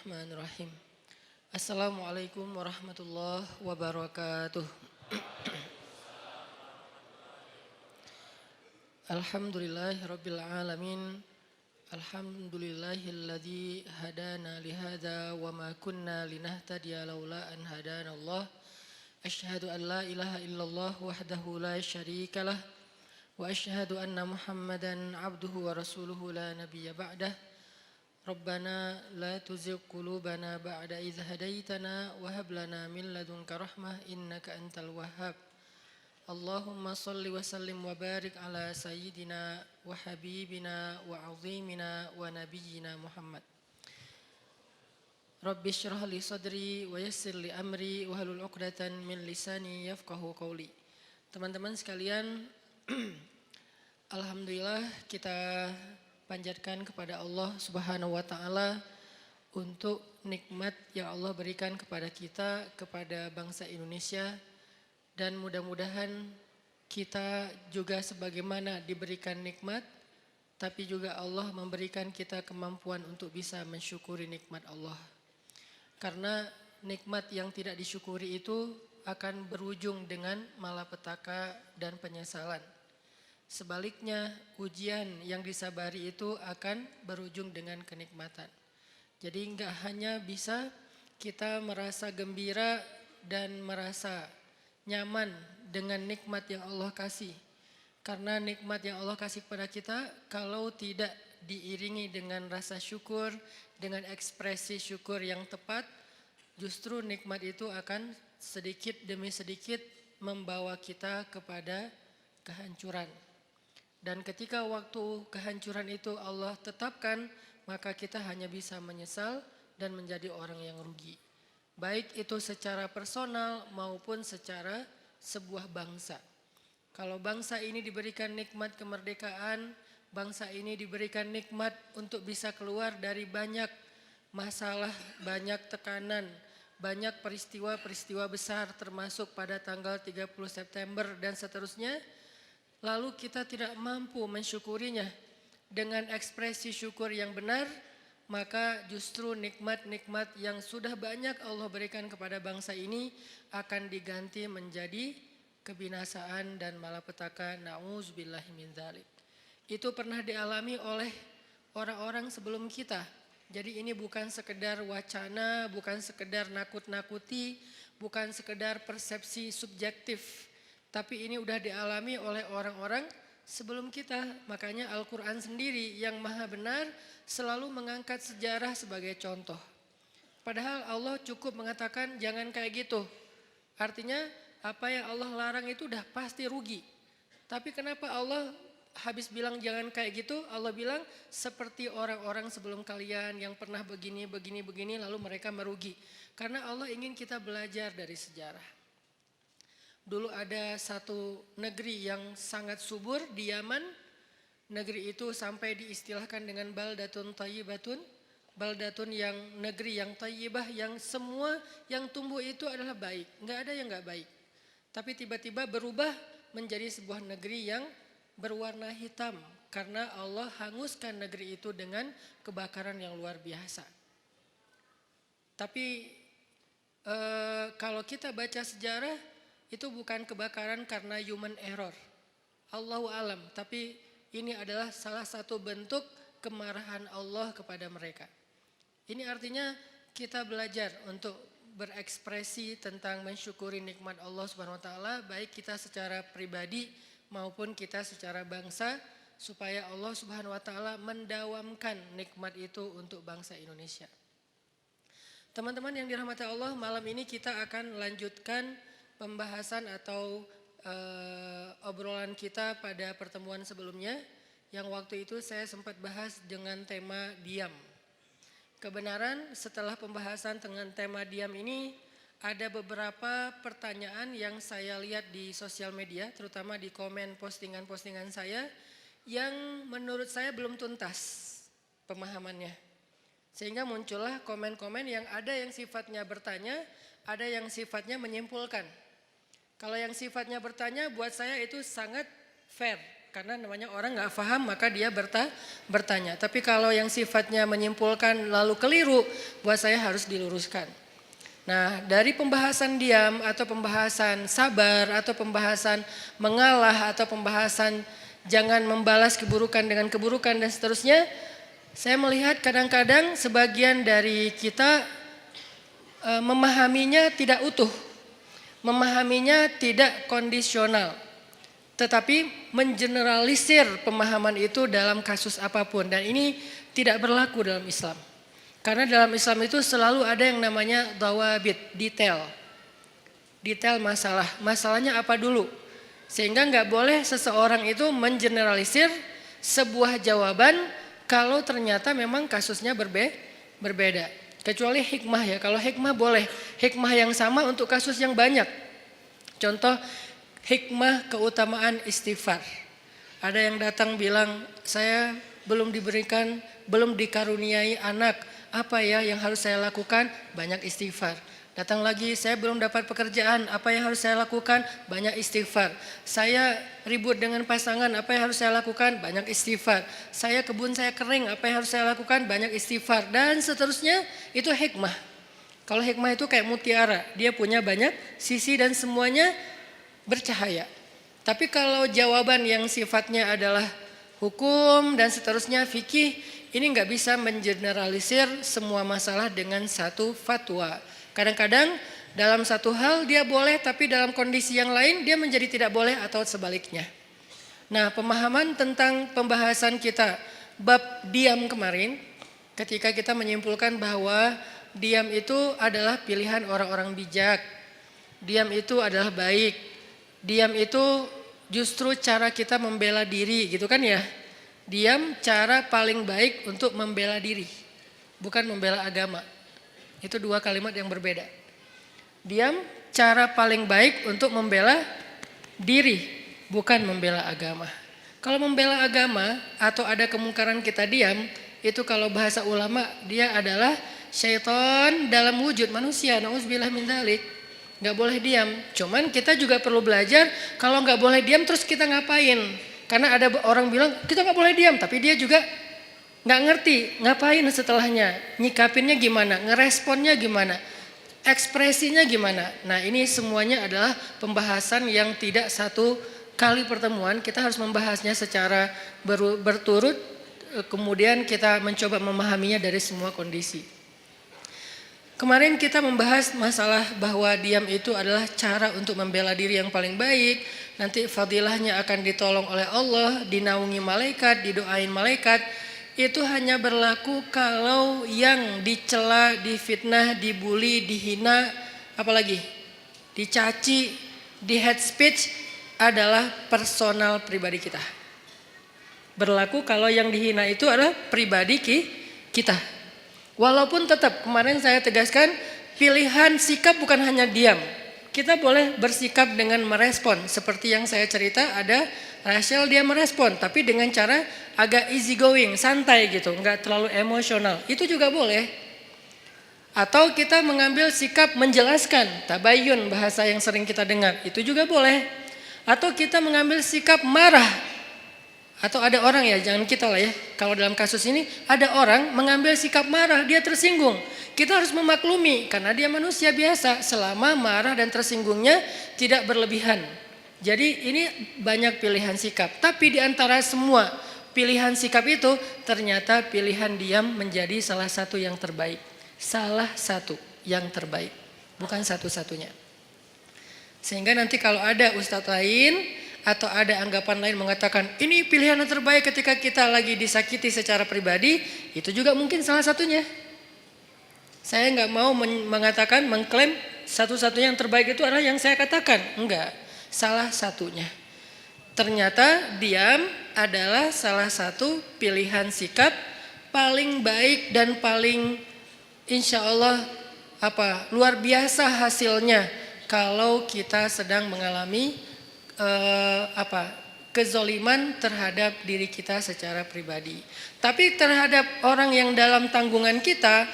Bismillahirrahmanirrahim. Assalamualaikum warahmatullahi wabarakatuh. Alhamdulillahirabbil alamin. Alhamdulillahilladzi hadana lihada wa ma kunna linahtadiya laula an hadanallah. Asyhadu an la ilaha illallah wahdahu la syarikalah wa asyhadu anna Muhammadan abduhu wa rasuluhu la nabiyya ba'dah. Rabbana la tuzigh qulubana ba'da idh hadaitana wa hab lana min ladunka rahmah innaka antal wahhab. Allahumma salli wa sallim wa barik ala sayyidina wa habibina wa azimina wa nabiyyina Muhammad. Rabbi shrah li sadri wa yassir li amri wa halul 'uqdatan min lisani yafqahu qawli. Teman-teman sekalian, alhamdulillah kita panjatkan kepada Allah Subhanahu wa taala untuk nikmat yang Allah berikan kepada kita, kepada bangsa Indonesia, dan mudah-mudahan kita juga sebagaimana diberikan nikmat, tapi juga Allah memberikan kita kemampuan untuk bisa mensyukuri nikmat Allah. Karena nikmat yang tidak disyukuri itu akan berujung dengan malapetaka dan penyesalan. Sebaliknya, ujian yang disabari itu akan berujung dengan kenikmatan. Jadi enggak hanya bisa kita merasa gembira dan merasa nyaman dengan nikmat yang Allah kasih. Karena nikmat yang Allah kasih kepada kita, kalau tidak diiringi dengan rasa syukur, dengan ekspresi syukur yang tepat, justru nikmat itu akan sedikit demi sedikit membawa kita kepada kehancuran. Dan ketika waktu kehancuran itu Allah tetapkan, maka kita hanya bisa menyesal dan menjadi orang yang rugi. Baik itu secara personal maupun secara sebuah bangsa. Kalau bangsa ini diberikan nikmat kemerdekaan, bangsa ini diberikan nikmat untuk bisa keluar dari banyak masalah, banyak tekanan, banyak peristiwa-peristiwa besar termasuk pada tanggal 30 September dan seterusnya. Lalu kita tidak mampu mensyukurinya dengan ekspresi syukur yang benar, maka justru nikmat-nikmat yang sudah banyak Allah berikan kepada bangsa ini akan diganti menjadi kebinasaan dan malapetaka. Na'udzubillahi min dzalik. Itu pernah dialami oleh orang-orang sebelum kita. Jadi ini bukan sekedar wacana, bukan sekedar nakut-nakuti, bukan sekedar persepsi subjektif. Tapi ini udah dialami oleh orang-orang sebelum kita. Makanya Al-Quran sendiri yang maha benar selalu mengangkat sejarah sebagai contoh. Padahal Allah cukup mengatakan jangan kayak gitu. Artinya apa yang Allah larang itu udah pasti rugi. Tapi kenapa Allah habis bilang jangan kayak gitu, Allah bilang seperti orang-orang sebelum kalian yang pernah begini lalu mereka merugi. Karena Allah ingin kita belajar dari sejarah. Dulu ada satu negeri yang sangat subur di Yaman. Negeri itu sampai diistilahkan dengan baldatun thayyibatun. Baldatun yang negeri yang thayyibah, yang semua yang tumbuh itu adalah baik. Enggak ada yang enggak baik. Tapi tiba-tiba berubah menjadi sebuah negeri yang berwarna hitam. Karena Allah hanguskan negeri itu dengan kebakaran yang luar biasa. Tapi kalau kita baca sejarah, itu bukan kebakaran karena human error. Allahu alam, tapi ini adalah salah satu bentuk kemarahan Allah kepada mereka. Ini artinya kita belajar untuk berekspresi tentang mensyukuri nikmat Allah Subhanahu wa taala, baik kita secara pribadi maupun kita secara bangsa, supaya Allah Subhanahu wa taala mendawamkan nikmat itu untuk bangsa Indonesia. Teman-teman yang dirahmati Allah, malam ini kita akan lanjutkan pembahasan atau obrolan kita pada pertemuan sebelumnya, yang waktu itu saya sempat bahas dengan tema diam. Kebenaran setelah pembahasan dengan tema diam ini, ada beberapa pertanyaan yang saya lihat di sosial media, terutama di komen postingan-postingan saya, yang menurut saya belum tuntas pemahamannya. Sehingga muncullah komen-komen yang ada yang sifatnya bertanya, ada yang sifatnya menyimpulkan. Kalau yang sifatnya bertanya buat saya itu sangat fair. karena namanya orang nggak paham maka dia bertanya. Tapi kalau yang sifatnya menyimpulkan lalu keliru, buat saya harus diluruskan. Nah, dari pembahasan diam atau pembahasan sabar atau pembahasan mengalah atau pembahasan jangan membalas keburukan dengan keburukan dan seterusnya, saya melihat kadang-kadang sebagian dari kita memahaminya tidak utuh, memahaminya tidak kondisional, tetapi mengeneralisir pemahaman itu dalam kasus apapun, dan ini tidak berlaku dalam Islam. Karena dalam Islam itu selalu ada yang namanya dawabit, detail masalah. Masalahnya apa dulu? Sehingga nggak boleh seseorang itu mengeneralisir sebuah jawaban kalau ternyata memang kasusnya berbeda. Kecuali hikmah ya, kalau hikmah boleh. Hikmah yang sama untuk kasus yang banyak. Contoh hikmah keutamaan istighfar. Ada yang datang bilang, saya belum dikaruniai anak. Apa ya yang harus saya lakukan? Banyak istighfar. Datang lagi, saya belum dapat pekerjaan. Apa yang harus saya lakukan? Banyak istighfar. Saya ribut dengan pasangan. Apa yang harus saya lakukan? Banyak istighfar. Kebun saya kering. Apa yang harus saya lakukan? Banyak istighfar. Dan seterusnya, itu hikmah. Kalau hikmah itu kayak mutiara. Dia punya banyak sisi dan semuanya bercahaya. Tapi kalau jawaban yang sifatnya adalah hukum dan seterusnya, fikih, ini nggak bisa mengeneralisir semua masalah dengan satu fatwa. Kadang-kadang dalam satu hal dia boleh, tapi dalam kondisi yang lain dia menjadi tidak boleh atau sebaliknya. Nah, pemahaman tentang pembahasan kita bab diam kemarin, ketika kita menyimpulkan bahwa diam itu adalah pilihan orang-orang bijak, diam itu adalah baik, diam itu justru cara kita membela diri, gitu kan ya. Diam cara paling baik untuk membela diri, bukan membela agama. Itu dua kalimat yang berbeda. Diam cara paling baik untuk membela diri, bukan membela agama. Kalau membela agama atau ada kemungkaran kita diam, itu kalau bahasa ulama dia adalah syaitan dalam wujud manusia. Nauzubillah min dzalik. Gak boleh diam. Cuman kita juga perlu belajar kalau gak boleh diam terus kita ngapain. Karena ada orang bilang kita gak boleh diam, tapi dia juga gak ngerti ngapain setelahnya, nyikapinnya gimana, ngeresponnya gimana, ekspresinya gimana. Nah, ini semuanya adalah pembahasan yang tidak satu kali pertemuan. Kita harus membahasnya secara berturut, kemudian kita mencoba memahaminya dari semua kondisi. Kemarin kita membahas masalah bahwa diam itu adalah cara untuk membela diri yang paling baik. Nanti fadilahnya akan ditolong oleh Allah, dinaungi malaikat, didoain malaikat. Itu hanya berlaku kalau yang dicela, difitnah, dibully, dihina, apalagi dicaci, di hate speech adalah personal pribadi kita. Berlaku kalau yang dihina itu adalah pribadi kita. Walaupun tetap kemarin saya tegaskan pilihan sikap bukan hanya diam. Kita boleh bersikap dengan merespon. Seperti yang saya cerita ada Rachel dia merespon. Tapi dengan cara agak easy going, santai gitu. Enggak terlalu emosional. Itu juga boleh. Atau kita mengambil sikap menjelaskan. Tabayun bahasa yang sering kita dengar. Itu juga boleh. Atau kita mengambil sikap marah. Atau ada orang ya, jangan kita lah ya. Kalau dalam kasus ini ada orang mengambil sikap marah, dia tersinggung. Kita harus memaklumi karena dia manusia biasa selama marah dan tersinggungnya tidak berlebihan. Jadi ini banyak pilihan sikap. Tapi di antara semua pilihan sikap itu ternyata pilihan diam menjadi salah satu yang terbaik. Salah satu yang terbaik, bukan satu-satunya. Sehingga nanti kalau ada ustadz lain atau ada anggapan lain mengatakan ini pilihan yang terbaik ketika kita lagi disakiti secara pribadi, itu juga mungkin salah satunya. Saya nggak mau mengatakan, mengklaim satu-satunya yang terbaik itu adalah yang saya katakan. Enggak, salah satunya. Ternyata diam adalah salah satu pilihan sikap paling baik dan paling insya Allah luar biasa hasilnya kalau kita sedang mengalami kezoliman terhadap diri kita secara pribadi. Tapi terhadap orang yang dalam tanggungan kita,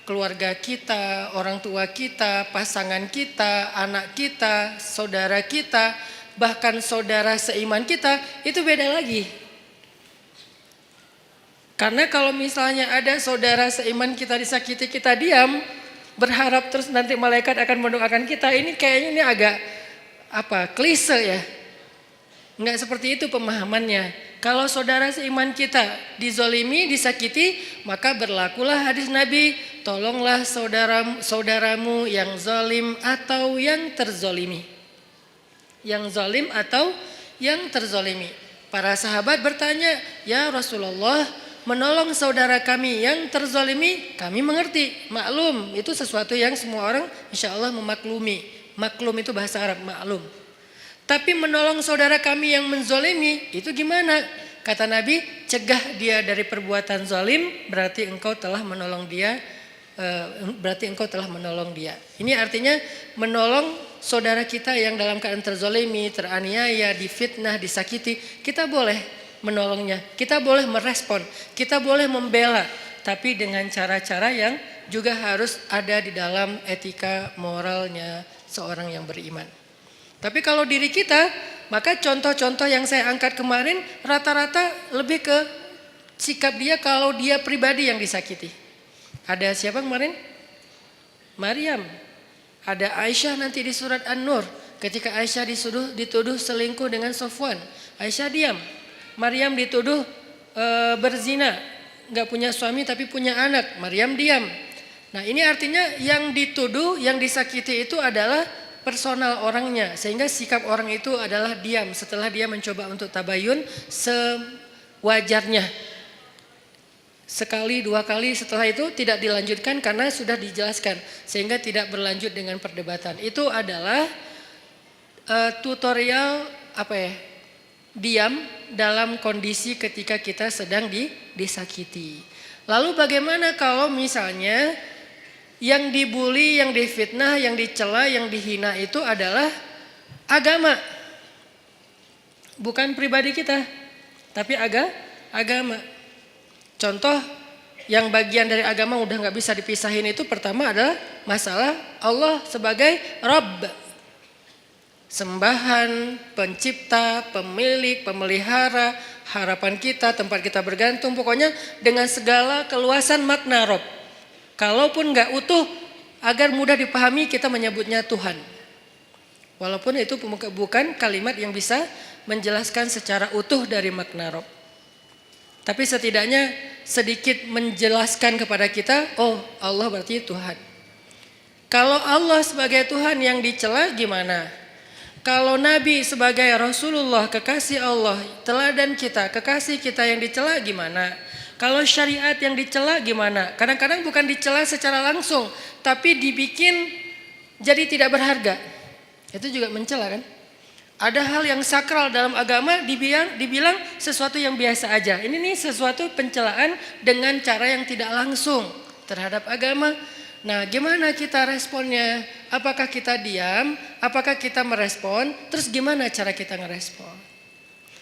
keluarga kita, orang tua kita, pasangan kita, anak kita, saudara kita, bahkan saudara seiman kita, itu beda lagi. Karena kalau misalnya ada saudara seiman kita disakiti, kita diam, berharap terus nanti malaikat akan mendoakan kita, ini kayaknya ini agak klise ya. Enggak seperti itu pemahamannya. Kalau saudara seiman kita dizolimi, disakiti, maka berlakulah hadis Nabi, tolonglah saudaramu yang zalim atau yang terzolimi. Yang zalim atau yang terzolimi. Para sahabat bertanya, ya Rasulullah, menolong saudara kami yang terzolimi, kami mengerti, maklum, itu sesuatu yang semua orang insya Allah memaklumi. Maklum itu bahasa Arab, maklum. Tapi menolong saudara kami yang menzolimi, itu gimana? Kata Nabi, cegah dia dari perbuatan zalim, berarti engkau telah menolong dia. Ini artinya menolong saudara kita yang dalam keadaan terzolimi, teraniaya, difitnah, disakiti, kita boleh menolongnya, kita boleh merespon, kita boleh membela, tapi dengan cara-cara yang juga harus ada di dalam etika moralnya seorang yang beriman. Tapi kalau diri kita, maka contoh-contoh yang saya angkat kemarin rata-rata lebih ke sikap dia kalau dia pribadi yang disakiti. Ada siapa kemarin? Maryam. Ada Aisyah nanti di surat An-Nur. Ketika Aisyah dituduh selingkuh dengan Sofwan, Aisyah diam. Maryam dituduh berzina, gak punya suami tapi punya anak, Maryam diam. Nah ini artinya yang dituduh, yang disakiti itu adalah personal orangnya, sehingga sikap orang itu adalah diam setelah dia mencoba untuk tabayun sewajarnya. Sekali, dua kali, setelah itu tidak dilanjutkan karena sudah dijelaskan, sehingga tidak berlanjut dengan perdebatan. Itu adalah tutorial diam dalam kondisi ketika kita sedang disakiti. Lalu bagaimana kalau misalnya yang dibully, yang difitnah, yang dicela, yang dihina itu adalah agama. Bukan pribadi kita, tapi agama. Contoh yang bagian dari agama udah gak bisa dipisahin itu pertama adalah masalah Allah sebagai Rabb. Sembahan, pencipta, pemilik, pemelihara, harapan kita, tempat kita bergantung. Pokoknya dengan segala keluasan makna Rabb. Kalaupun gak utuh, agar mudah dipahami kita menyebutnya Tuhan. Walaupun itu bukan kalimat yang bisa menjelaskan secara utuh dari makna Rabb. Tapi setidaknya sedikit menjelaskan kepada kita, oh Allah berarti Tuhan. Kalau Allah sebagai Tuhan yang dicela gimana? Kalau Nabi sebagai Rasulullah, kekasih Allah, teladan kita, kekasih kita yang dicela gimana? Kalau syariat yang dicela gimana? Kadang-kadang bukan dicela secara langsung, tapi dibikin jadi tidak berharga. Itu juga mencela kan? Ada hal yang sakral dalam agama dibilang sesuatu yang biasa aja. Ini nih sesuatu pencelaan dengan cara yang tidak langsung terhadap agama. Nah, gimana kita responnya? Apakah kita diam? Apakah kita merespon? Terus gimana cara kita ngerespon?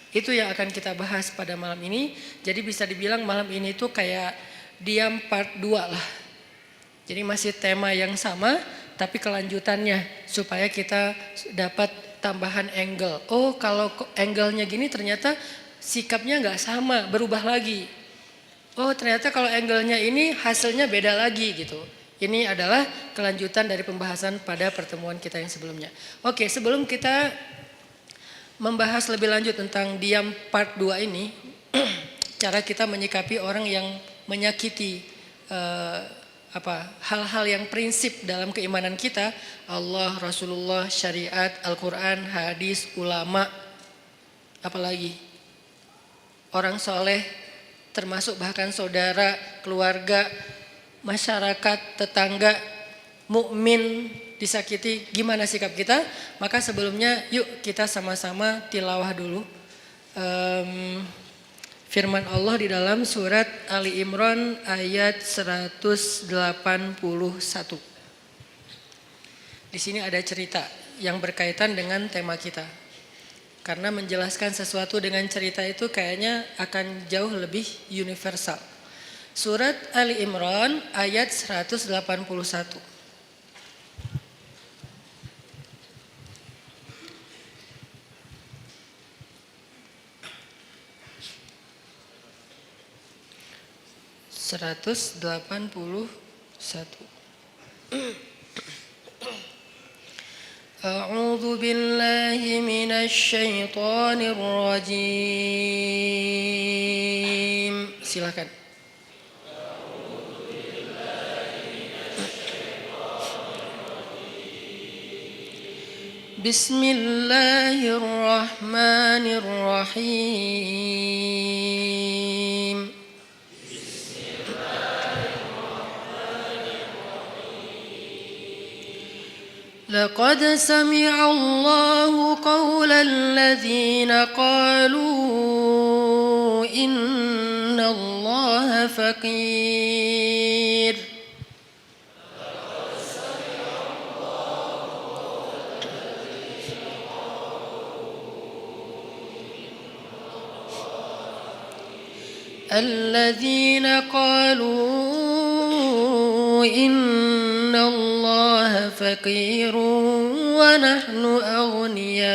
Itu yang akan kita bahas pada malam ini. Jadi bisa dibilang malam ini tuh kayak diam part 2 lah. Jadi masih tema yang sama tapi kelanjutannya supaya kita dapat tambahan angle. Oh kalau angle-nya gini ternyata sikapnya gak sama, berubah lagi. Oh ternyata kalau angle-nya ini hasilnya beda lagi gitu. Ini adalah kelanjutan dari pembahasan pada pertemuan kita yang sebelumnya. Oke, sebelum kita membahas lebih lanjut tentang diam part 2 ini, cara kita menyikapi orang yang menyakiti hal-hal yang prinsip dalam keimanan kita, Allah, Rasulullah, syariat, Al-Quran, hadis, ulama, apalagi orang soleh, termasuk bahkan saudara, keluarga, masyarakat, tetangga, mukmin disakiti, gimana sikap kita? Maka sebelumnya yuk kita sama-sama tilawah dulu firman Allah di dalam surat Ali Imran ayat 181. Di sini ada cerita yang berkaitan dengan tema kita. Karena menjelaskan sesuatu dengan cerita itu kayaknya akan jauh lebih universal. Surat Ali Imran ayat 181. 181. A'udzu billahi minasy syaithanir rajim. Silakan. Bismillahirrahmanirrahim. لقد سمع الله قول الذين قالوا إن الله فقير الذين قالوا إن الله فقير ونحن أغنياء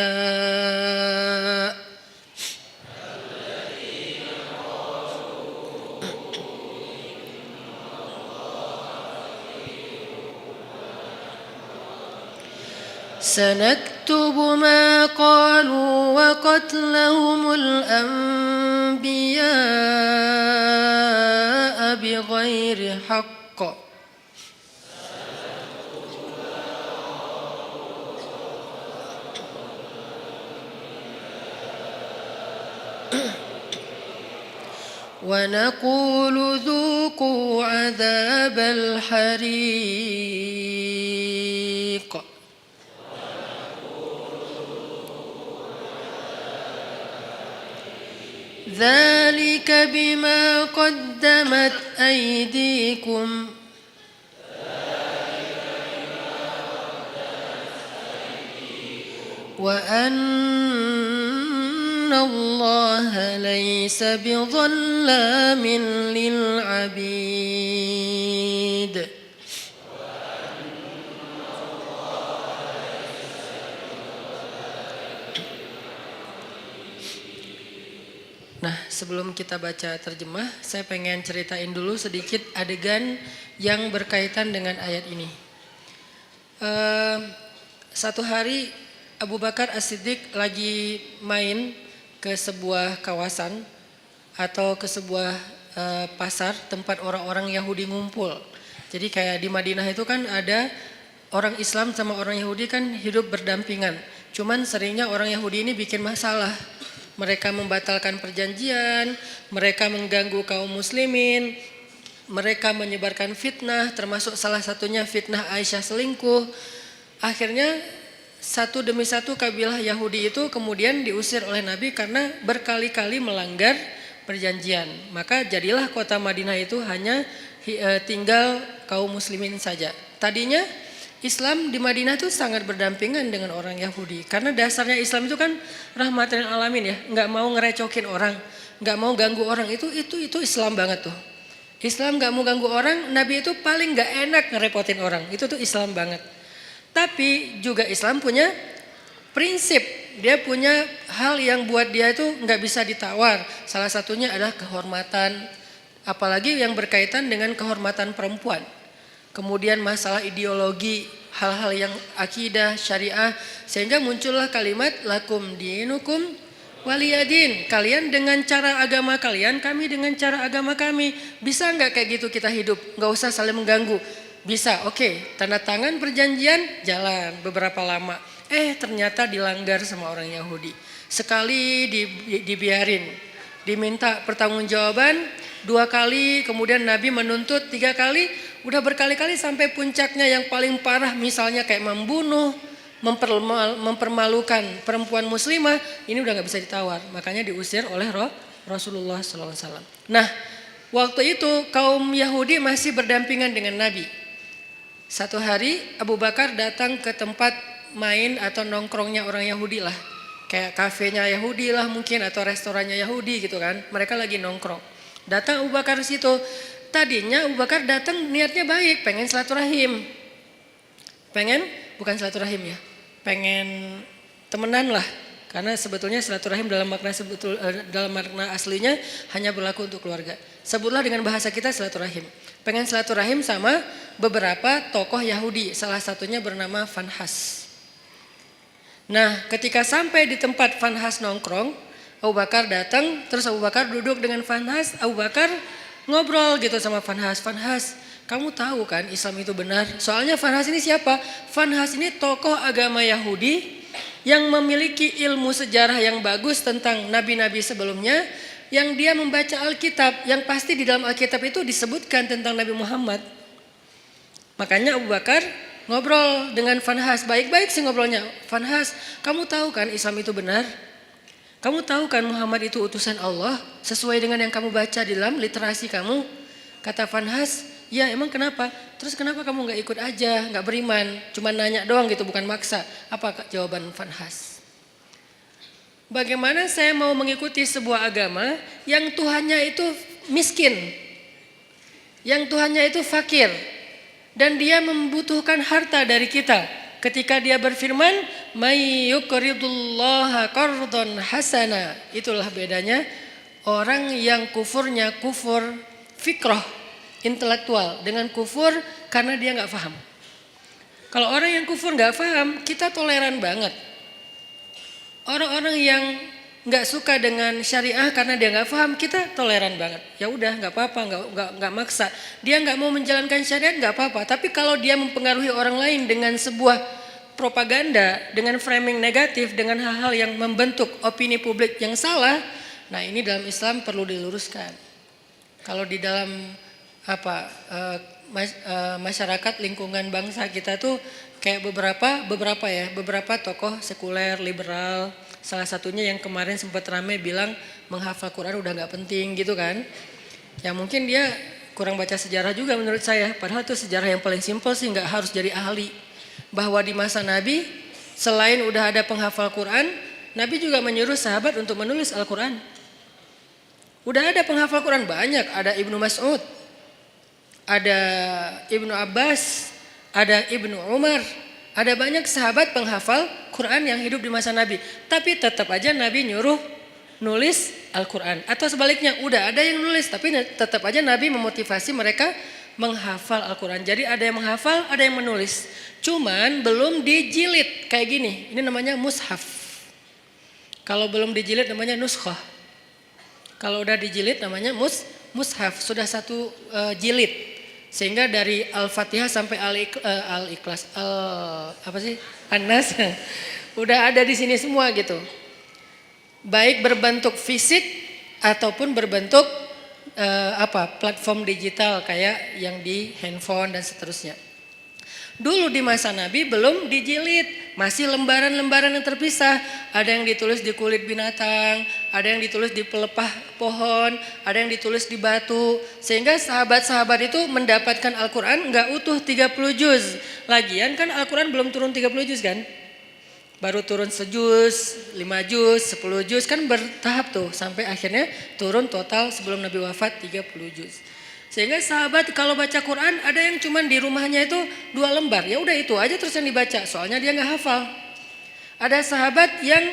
سنكتب ما قالوا وقتلهم الأنبياء بغير حق ونقول ذوقوا عذاب الحريق ذلك بما قدمت أيديكم وأن الله ليس بظلام للعبيد Nah, sebelum kita baca terjemah, saya pengen ceritain dulu sedikit adegan yang berkaitan dengan ayat ini. Satu hari Abu Bakar As-Siddiq lagi main ke sebuah kawasan atau ke sebuah pasar tempat orang-orang Yahudi ngumpul. Jadi kayak di Madinah itu kan ada orang Islam sama orang Yahudi kan hidup berdampingan. Cuman seringnya orang Yahudi ini bikin masalah. Mereka membatalkan perjanjian, mereka mengganggu kaum muslimin, mereka menyebarkan fitnah, termasuk salah satunya fitnah Aisyah selingkuh. Akhirnya satu demi satu kabilah Yahudi itu kemudian diusir oleh Nabi karena berkali-kali melanggar perjanjian. Maka jadilah kota Madinah itu hanya tinggal kaum muslimin saja. Tadinya Islam di Madinah itu sangat berdampingan dengan orang Yahudi. Karena dasarnya Islam itu kan rahmatan lil alamin ya. Nggak mau ngerecokin orang, nggak mau ganggu orang. Itu Islam banget tuh. Islam nggak mau ganggu orang, Nabi itu paling nggak enak ngerepotin orang. Itu tuh Islam banget. Tapi juga Islam punya prinsip. Dia punya hal yang buat dia itu nggak bisa ditawar. Salah satunya adalah kehormatan. Apalagi yang berkaitan dengan kehormatan perempuan. Kemudian masalah ideologi, hal-hal yang akidah, syariah, sehingga muncullah kalimat lakum dinukum waliyadin. Kalian dengan cara agama kalian, kami dengan cara agama kami. Bisa nggak kayak gitu kita hidup? Nggak usah saling mengganggu. Bisa, oke. Tanda tangan perjanjian, jalan beberapa lama. Ternyata dilanggar sama orang Yahudi. Sekali dibiarin, diminta pertanggungjawaban 2 kali, kemudian Nabi menuntut 3 kali. Udah berkali-kali sampai puncaknya yang paling parah misalnya kayak membunuh, mempermalukan perempuan muslimah, ini udah gak bisa ditawar. Makanya diusir oleh Rasulullah SAW. Nah, waktu itu kaum Yahudi masih berdampingan dengan Nabi. Satu hari Abu Bakar datang ke tempat main atau nongkrongnya orang Yahudi lah. Kayak kafenya Yahudi lah mungkin atau restorannya Yahudi gitu kan. Mereka lagi nongkrong. Datang Abu Bakar situ. Tadinya Abu Bakar datang niatnya baik, pengen silaturahim. Bukan silaturahim ya, pengen temenan lah. Karena sebetulnya silaturahim dalam makna aslinya hanya berlaku untuk keluarga. Sebutlah dengan bahasa kita silaturahim. Pengen silaturahim sama beberapa tokoh Yahudi, salah satunya bernama Fanhas. Nah, ketika sampai di tempat Fanhas nongkrong, Abu Bakar datang, terus Abu Bakar duduk dengan Fanhas, Abu Bakar ngobrol gitu sama Fanhas. Fanhas, kamu tahu kan Islam itu benar? Soalnya Fanhas ini siapa? Fanhas ini tokoh agama Yahudi yang memiliki ilmu sejarah yang bagus tentang nabi-nabi sebelumnya, yang dia membaca Alkitab, yang pasti di dalam Alkitab itu disebutkan tentang Nabi Muhammad. Makanya Abu Bakar ngobrol dengan Fanhas, baik-baik sih ngobrolnya. Fanhas, kamu tahu kan Islam itu benar? Kamu tahu kan Muhammad itu utusan Allah sesuai dengan yang kamu baca di dalam literasi kamu? Kata Fanhas, ya emang kenapa? Terus kenapa kamu gak ikut aja, gak beriman? Cuma nanya doang gitu, bukan maksa. Apa jawaban Fanhas? Bagaimana saya mau mengikuti sebuah agama yang Tuhannya itu miskin, yang Tuhannya itu fakir, dan dia membutuhkan harta dari kita. Ketika dia berfirman, "May yuqridullaha qardhan hasana." Itulah bedanya orang yang kufurnya kufur fikrah, intelektual, dengan kufur karena dia nggak paham. Kalau orang yang kufur nggak paham, kita toleran banget. Orang-orang yang nggak suka dengan syariah karena dia nggak paham, kita toleran banget. Ya udah nggak apa-apa, nggak maksa. Dia nggak mau menjalankan syariat nggak apa-apa. Tapi kalau dia mempengaruhi orang lain dengan sebuah propaganda, dengan framing negatif, dengan hal-hal yang membentuk opini publik yang salah, nah ini dalam Islam perlu diluruskan. Kalau di dalam masyarakat lingkungan bangsa kita tuh kayak beberapa tokoh sekuler liberal, salah satunya yang kemarin sempat ramai bilang menghafal Quran udah nggak penting gitu kan. Ya mungkin dia kurang baca sejarah juga menurut saya, padahal itu sejarah yang paling simpel sih, nggak harus jadi ahli. Bahwa di masa Nabi selain udah ada penghafal Quran, Nabi juga menyuruh sahabat untuk menulis Al-Quran. Udah ada penghafal Quran banyak, ada Ibnu Mas'ud, ada Ibnu Abbas, ada Ibnu Umar, ada banyak sahabat penghafal Quran yang hidup di masa Nabi. Tapi tetap aja Nabi nyuruh nulis Al-Quran. Atau sebaliknya, udah ada yang nulis tapi tetap aja Nabi memotivasi mereka menghafal Al-Quran. Jadi ada yang menghafal, ada yang menulis. Cuman belum dijilid kayak gini, ini namanya mushaf. Kalau belum dijilid namanya nuskhah. Kalau udah dijilid namanya mushaf, sudah satu jilid. Sehingga dari Al-Fatihah sampai Al-Ikhlas, An-Nas udah ada di sini semua gitu. Baik berbentuk fisik ataupun berbentuk platform digital kayak yang di handphone dan seterusnya. Dulu di masa Nabi belum dijilid, masih lembaran-lembaran yang terpisah. Ada yang ditulis di kulit binatang, ada yang ditulis di pelepah pohon, ada yang ditulis di batu. Sehingga sahabat-sahabat itu mendapatkan Al-Quran nggak utuh 30 juz. Lagian kan Al-Quran belum turun 30 juz kan? Baru turun sejuz, 5 juz, 10 juz, kan bertahap tuh. Sampai akhirnya turun total sebelum Nabi wafat 30 juz. Sehingga sahabat kalau baca Quran ada yang cuman di rumahnya itu 2 lembar. Ya udah itu aja terus yang dibaca, soalnya dia nggak hafal. Ada sahabat yang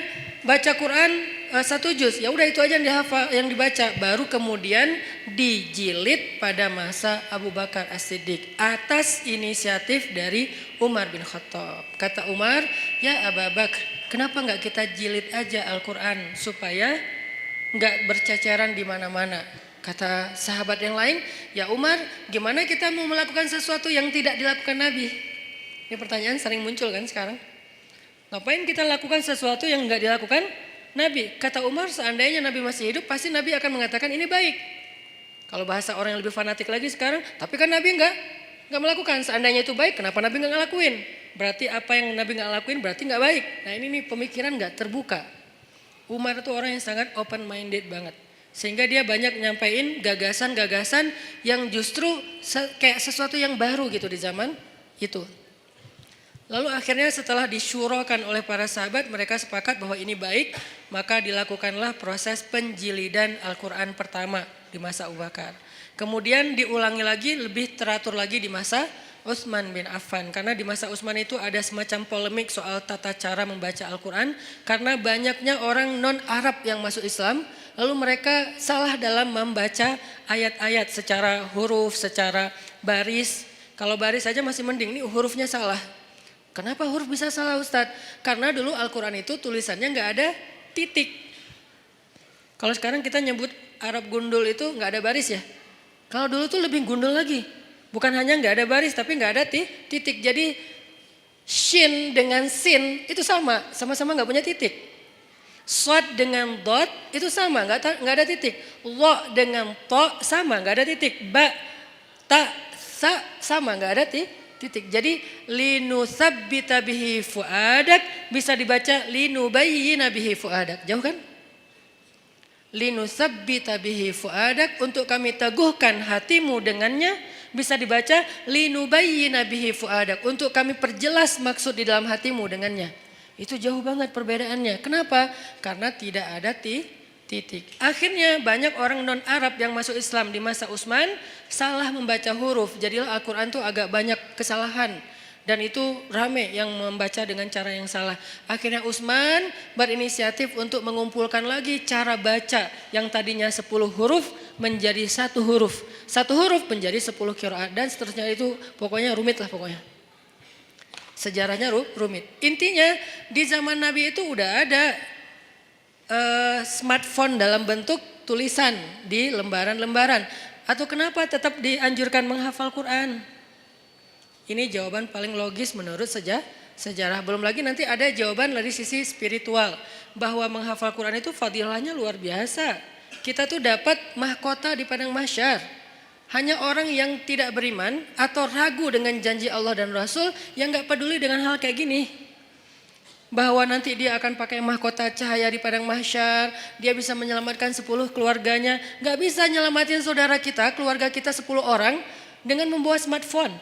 baca Quran 1 juz, ya udah itu aja yang dihafal, yang dibaca. Baru kemudian dijilid pada masa Abu Bakar As-Siddiq atas inisiatif dari Umar bin Khattab. Kata Umar, ya Abu Bakar, kenapa nggak kita jilid aja Al-Quran supaya nggak berceceran di mana-mana? Kata sahabat yang lain, ya Umar, gimana kita mau melakukan sesuatu yang tidak dilakukan Nabi? Ini pertanyaan sering muncul kan sekarang. Ngapain kita lakukan sesuatu yang nggak dilakukan Nabi? Kata Umar, seandainya Nabi masih hidup, pasti Nabi akan mengatakan ini baik. Kalau bahasa orang yang lebih fanatik lagi sekarang, tapi kan Nabi nggak melakukan. Seandainya itu baik, kenapa Nabi nggak ngelakuin? Berarti apa yang Nabi nggak lakuin berarti nggak baik. Nah ini nih pemikiran nggak terbuka. Umar itu orang yang sangat open minded banget. Sehingga dia banyak nyampain gagasan-gagasan yang justru kayak sesuatu yang baru gitu di zaman itu. Lalu akhirnya setelah disyurakan oleh para sahabat, mereka sepakat bahwa ini baik, maka dilakukanlah proses penjilidan Al-Quran pertama di masa Abu Bakar. Kemudian diulangi lagi, lebih teratur lagi di masa Utsman bin Affan. Karena di masa Utsman itu ada semacam polemik soal tata cara membaca Al-Quran. Karena banyaknya orang non-Arab yang masuk Islam, lalu mereka salah dalam membaca ayat-ayat secara huruf, secara baris. Kalau baris saja masih mending, ini hurufnya salah. Kenapa huruf bisa salah Ustadz? Karena dulu Al-Quran itu tulisannya nggak ada titik. Kalau sekarang kita nyebut Arab gundul itu nggak ada baris ya. Kalau dulu tuh lebih gundul lagi. Bukan hanya nggak ada baris tapi nggak ada titik. Jadi shin dengan sin itu sama-sama nggak punya titik. Shad dengan dot itu sama, nggak ada titik. Lo dengan to sama, nggak ada titik. Ba, ta, sa sama, nggak ada titik. Jadi linusabbita bihi fuadak bisa dibaca linubayyina bihi fuadak. Jauh kan? Linusabbita bihi fuadak, untuk kami teguhkan hatimu dengannya, bisa dibaca linubayyina bihi fuadak, untuk kami perjelas maksud di dalam hatimu dengannya. Itu jauh banget perbedaannya. Kenapa? Karena tidak ada titik. Akhirnya banyak orang non-Arab yang masuk Islam di masa Utsman salah membaca huruf. Jadilah Al-Quran itu agak banyak kesalahan. Dan itu rame yang membaca dengan cara yang salah. Akhirnya Utsman berinisiatif untuk mengumpulkan lagi cara baca yang tadinya 10 huruf menjadi 1 huruf. 1 huruf menjadi 10 qiraat dan seterusnya, itu pokoknya rumit lah pokoknya. Sejarahnya rumit. Intinya di zaman Nabi itu udah ada smartphone dalam bentuk tulisan di lembaran-lembaran. Atau kenapa tetap dianjurkan menghafal Quran? Ini jawaban paling logis menurut sejarah. Belum lagi nanti ada jawaban dari sisi spiritual. Bahwa menghafal Quran itu fadilahnya luar biasa. Kita tuh dapat mahkota di padang mahsyar. Hanya orang yang tidak beriman atau ragu dengan janji Allah dan Rasul yang gak peduli dengan hal kayak gini. Bahwa nanti dia akan pakai mahkota cahaya di padang mahsyar. Dia bisa menyelamatkan 10 keluarganya. Gak bisa nyelamatin saudara kita, keluarga kita 10 orang dengan membawa smartphone.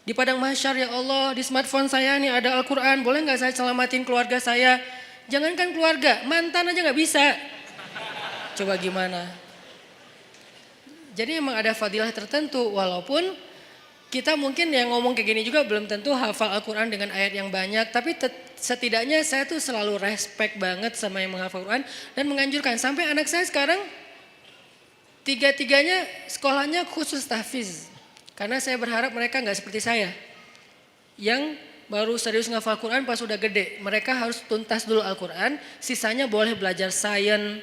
Di padang mahsyar, ya Allah, di smartphone saya nih ada Al-Quran, boleh gak saya selamatin keluarga saya? Jangankan keluarga, mantan aja gak bisa. Coba gimana? Jadi emang ada fadilah tertentu, walaupun kita mungkin yang ngomong kayak gini juga belum tentu hafal Al-Quran dengan ayat yang banyak. Tapi setidaknya saya tuh selalu respect banget sama yang menghafal Quran dan menganjurkan. Sampai anak saya sekarang, tiga-tiganya sekolahnya khusus tahfiz. Karena saya berharap mereka nggak seperti saya, yang baru serius ngafal Quran pas udah gede. Mereka harus tuntas dulu Al-Quran, sisanya boleh belajar sains,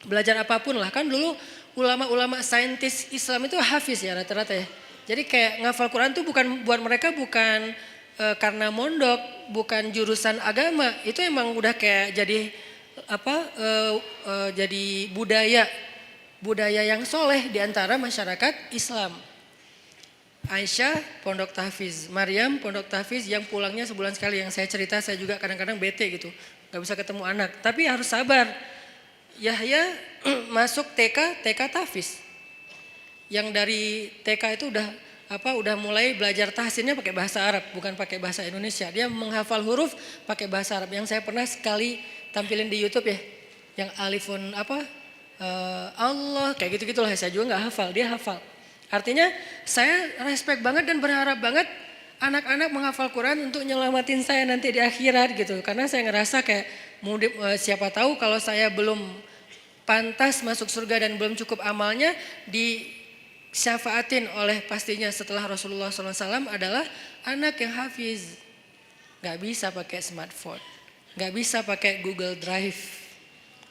belajar apapun lah. Kan dulu ulama-ulama saintis Islam itu hafiz ya rata-rata ya. Jadi kayak ngafal Quran tuh bukan buat mereka, bukan karena mondok, bukan jurusan agama. Itu emang udah kayak jadi jadi budaya yang soleh di antara masyarakat Islam. Aisyah pondok tahfiz, Maryam pondok tahfiz yang pulangnya sebulan sekali. Yang saya cerita, saya juga kadang-kadang bete gitu, gak bisa ketemu anak. Tapi harus sabar. Yahya masuk TK tahfiz. Yang dari TK itu udah mulai belajar tahsinnya pakai bahasa Arab, bukan pakai bahasa Indonesia. Dia menghafal huruf pakai bahasa Arab. Yang saya pernah sekali tampilin di YouTube ya, yang alifun Allah kayak gitu-gitulah. Saya juga nggak hafal, dia hafal. Artinya saya respect banget dan berharap banget anak-anak menghafal Quran untuk nyelamatin saya nanti di akhirat gitu. Karena saya ngerasa kayak siapa tahu kalau saya belum pantas masuk surga dan belum cukup amalnya, disyafaatin oleh pastinya setelah Rasulullah SAW adalah anak yang hafiz. Gak bisa pakai smartphone, gak bisa pakai Google Drive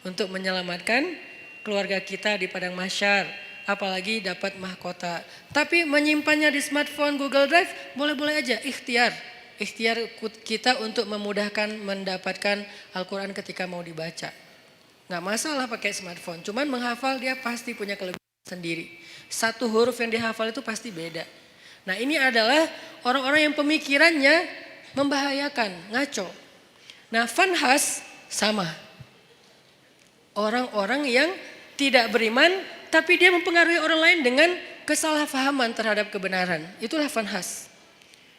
untuk menyelamatkan keluarga kita di padang mahsyar. Apalagi dapat mahkota. Tapi menyimpannya di smartphone, Google Drive, boleh-boleh aja, ikhtiar kita untuk memudahkan mendapatkan Al-Quran ketika mau dibaca. Gak masalah pakai smartphone, cuman menghafal dia pasti punya kelebihan sendiri. 1 huruf yang dihafal itu pasti beda. Nah ini adalah orang-orang yang pemikirannya membahayakan, ngaco. Nah Fanhas sama. Orang-orang yang tidak beriman tapi dia mempengaruhi orang lain dengan kesalahpahaman terhadap kebenaran. Itulah Fanhas.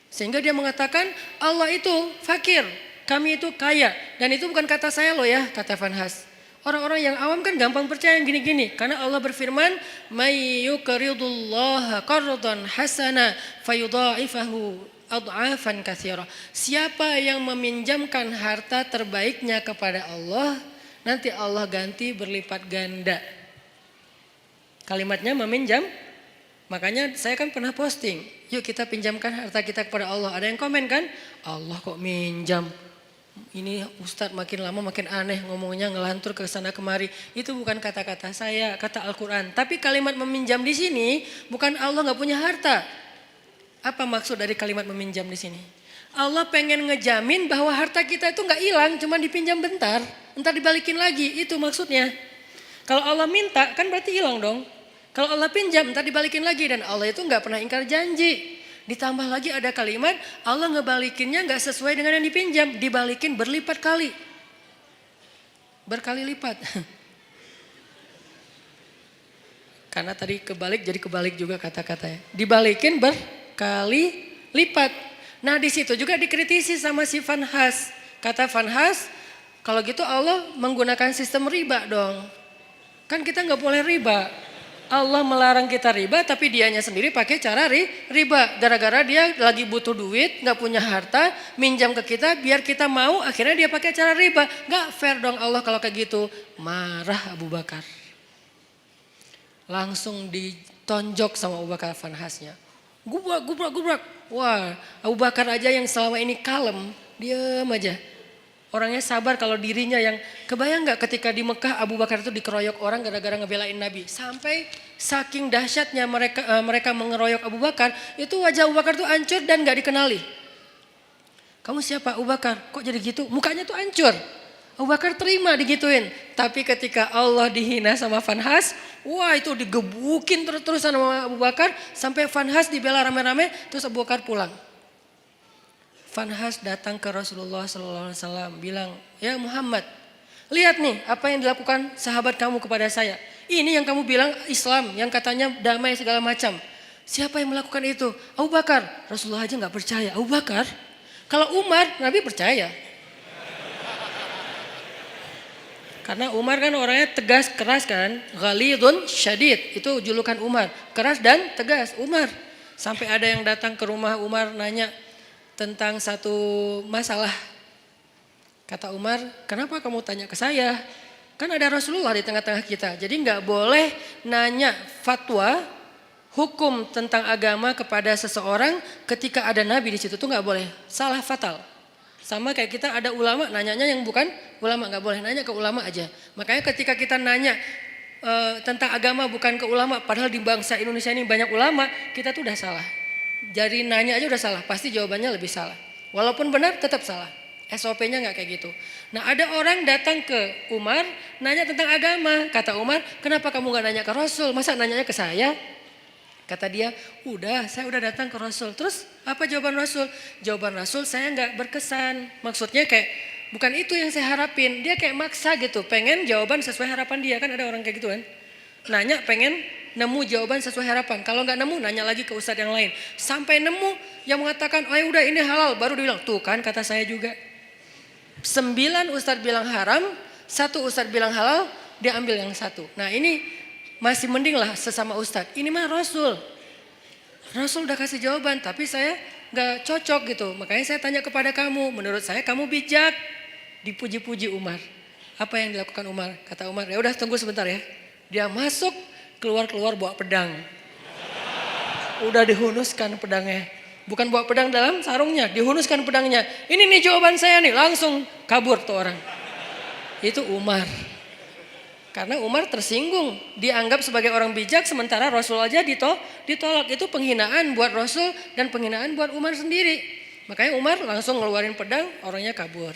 Sehingga dia mengatakan Allah itu fakir, kami itu kaya. Dan itu bukan kata saya loh ya, kata Fanhas. Orang-orang yang awam kan gampang percaya yang gini-gini. Karena Allah berfirman, "May yuqridullaha qardan hasana fayudha'ifahu ad'afan katsira." Siapa yang meminjamkan harta terbaiknya kepada Allah, nanti Allah ganti berlipat ganda. Kalimatnya meminjam. Makanya saya kan pernah posting, yuk kita pinjamkan harta kita kepada Allah. Ada yang komen kan, Allah kok minjam. Ini Ustadz makin lama makin aneh ngomongnya, ngelantur ke sana kemari. Itu bukan kata-kata saya, kata Al-Quran. Tapi kalimat meminjam di sini bukan Allah nggak punya harta. Apa maksud dari kalimat meminjam di sini? Allah pengen ngejamin bahwa harta kita itu nggak hilang, cuma dipinjam bentar, entar dibalikin lagi. Itu maksudnya. Kalau Allah minta kan berarti hilang dong. Kalau Allah pinjam, entar dibalikin lagi. Dan Allah itu nggak pernah ingkar janji. Ditambah lagi ada kalimat, Allah ngebalikinnya nggak sesuai dengan yang dipinjam. Dibalikin berlipat kali. Berkali lipat. Karena tadi kebalik jadi kebalik juga kata-katanya. Dibalikin berkali lipat. Nah di situ juga dikritisi sama si Vanhas. Kata Vanhas, kalau gitu Allah menggunakan sistem riba dong. Kan kita nggak boleh riba. Allah melarang kita riba tapi dianya sendiri pakai cara riba. Gara-gara dia lagi butuh duit, gak punya harta, minjam ke kita biar kita mau, akhirnya dia pakai cara riba. Gak fair dong Allah kalau kayak gitu. Marah Abu Bakar. Langsung ditonjok sama Abu Bakar Vanhasnya. Gubrak. Wah, Abu Bakar aja yang selama ini kalem, diam aja. Orangnya sabar kalau dirinya yang kebayang gak ketika di Mekah Abu Bakar itu dikeroyok orang gara-gara ngebelain Nabi. Sampai saking dahsyatnya mereka mengeroyok Abu Bakar, itu wajah Abu Bakar tuh hancur dan gak dikenali. Kamu siapa Abu Bakar? Kok jadi gitu? Mukanya tuh hancur. Abu Bakar terima digituin. Tapi ketika Allah dihina sama Vanhas, wah itu digebukin terus-terusan sama Abu Bakar. Sampai Vanhas dibela rame-rame, terus Abu Bakar pulang. Vanhas datang ke Rasulullah SAW bilang, ya Muhammad, lihat nih apa yang dilakukan sahabat kamu kepada saya. Ini yang kamu bilang Islam, yang katanya damai segala macam. Siapa yang melakukan itu? Abu Bakar. Rasulullah aja gak percaya. Abu Bakar? Kalau Umar, Nabi percaya. Karena Umar kan orangnya tegas, keras kan. Ghalidun syadid, itu julukan Umar. Keras dan tegas, Umar. Sampai ada yang datang ke rumah Umar nanya tentang satu masalah. Kata Umar, kenapa kamu tanya ke saya? Kan ada Rasulullah di tengah-tengah kita. Jadi gak boleh nanya fatwa, hukum tentang agama kepada seseorang ketika ada Nabi di situ tuh gak boleh. Salah fatal. Sama kayak kita ada ulama, nanyanya yang bukan ulama, gak boleh nanya ke ulama aja. Makanya ketika kita nanya tentang agama bukan ke ulama, padahal di bangsa Indonesia ini banyak ulama, kita tuh udah salah. Jadi nanya aja udah salah, pasti jawabannya lebih salah. Walaupun benar tetap salah. SOP-nya gak kayak gitu. Nah ada orang datang ke Umar, nanya tentang agama. Kata Umar, kenapa kamu gak nanya ke Rasul? Masa nanyanya ke saya? Kata dia, saya udah datang ke Rasul. Terus apa jawaban Rasul? Jawaban Rasul saya gak berkesan. Maksudnya kayak bukan itu yang saya harapin. Dia kayak maksa gitu, pengen jawaban sesuai harapan dia. Kan ada orang kayak gitu kan. Nanya pengen nemu jawaban sesuai harapan. Kalau nggak nemu nanya lagi ke ustadz yang lain. Sampai nemu yang mengatakan, oh ya udah ini halal. Baru dibilang, tuh kan kata saya juga. 9 ustadz bilang haram, 1 ustadz bilang halal, dia ambil yang 1. Nah ini masih mending lah sesama ustadz. Ini mah Rasul. Rasul udah kasih jawaban, tapi saya nggak cocok gitu. Makanya saya tanya kepada kamu, menurut saya kamu bijak. Dipuji-puji Umar. Apa yang dilakukan Umar? Kata Umar, ya udah tunggu sebentar ya. Dia masuk, keluar bawa pedang. Udah dihunuskan pedangnya. Bukan bawa pedang dalam sarungnya, dihunuskan pedangnya. Ini nih jawaban saya nih, langsung kabur tuh orang. Itu Umar. Karena Umar tersinggung, dianggap sebagai orang bijak sementara Rasul aja ditolak. Itu penghinaan buat Rasul dan penghinaan buat Umar sendiri. Makanya Umar langsung ngeluarin pedang, orangnya kabur.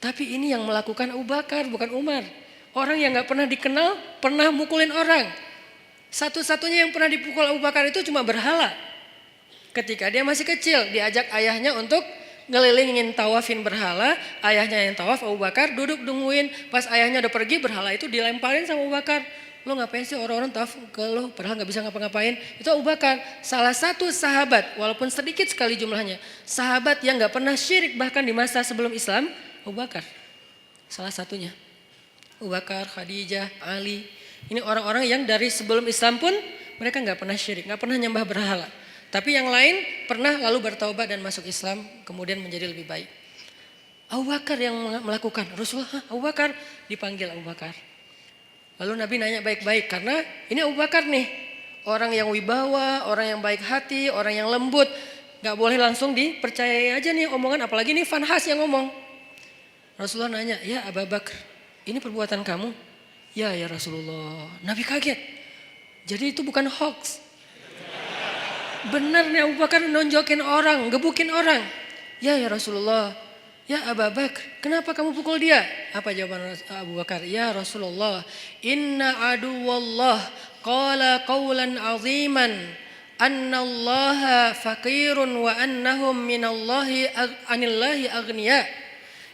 Tapi ini yang melakukan Abu Bakar, bukan Umar. Orang yang gak pernah dikenal, pernah mukulin orang. Satu-satunya yang pernah dipukul Abu Bakar itu cuma berhala. Ketika dia masih kecil, diajak ayahnya untuk ngelilingin tawafin berhala. Ayahnya yang tawaf, Abu Bakar duduk nungguin. Pas ayahnya udah pergi, berhala itu dilemparin sama Abu Bakar. Lo ngapain sih orang-orang tawaf ke lo, padahal gak bisa ngapa-ngapain. Itu Abu Bakar, salah satu sahabat, walaupun sedikit sekali jumlahnya. Sahabat yang gak pernah syirik bahkan di masa sebelum Islam, Abu Bakar. Salah satunya. Abu Bakar, Khadijah, Ali. Ini orang-orang yang dari sebelum Islam pun mereka nggak pernah syirik, nggak pernah nyembah berhala. Tapi yang lain pernah lalu bertaubat dan masuk Islam, kemudian menjadi lebih baik. Abu Bakar yang melakukan. Rasulullah, Abu Bakar, dipanggil Abu Bakar. Lalu Nabi nanya baik-baik karena ini Abu Bakar nih, orang yang wibawa, orang yang baik hati, orang yang lembut. Gak boleh langsung dipercayai aja nih omongan, apalagi nih Fanhas yang ngomong. Rasulullah nanya, ya Abu Bakar, ini perbuatan kamu? Ya Rasulullah. Nabi kaget. Jadi itu bukan hoax. Benar nih Abu Bakar nonjokin orang, gebukin orang. Ya Rasulullah. Ya Abu Bakar, kenapa kamu pukul dia? Apa jawaban Abu Bakar? Ya Rasulullah, inna aduwallah qala qawlan aziman annallaha faqirun wa annahum anillahi aghniya.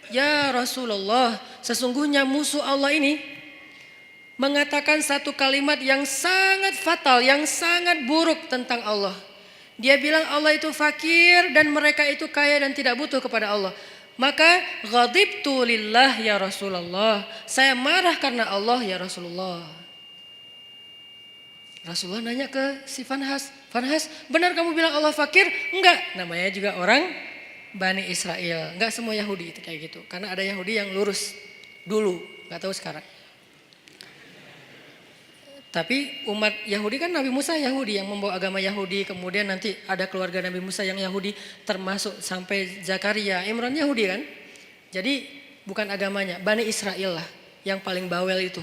Ya Rasulullah, sesungguhnya musuh Allah ini mengatakan satu kalimat yang sangat fatal, yang sangat buruk tentang Allah. Dia bilang Allah itu fakir dan mereka itu kaya dan tidak butuh kepada Allah. Maka ghadibtu lillah ya Rasulullah. Saya marah karena Allah ya Rasulullah. Rasulullah nanya ke si Fanhas. Fanhas, benar kamu bilang Allah fakir? Enggak, namanya juga orang Bani Israel. Enggak semua Yahudi itu kayak gitu. Karena ada Yahudi yang lurus dulu, enggak tahu sekarang. Tapi umat Yahudi kan Nabi Musa Yahudi yang membawa agama Yahudi. Kemudian nanti ada keluarga Nabi Musa yang Yahudi termasuk sampai Zakaria. Imran Yahudi kan. Jadi bukan agamanya. Bani Israel lah yang paling bawel itu.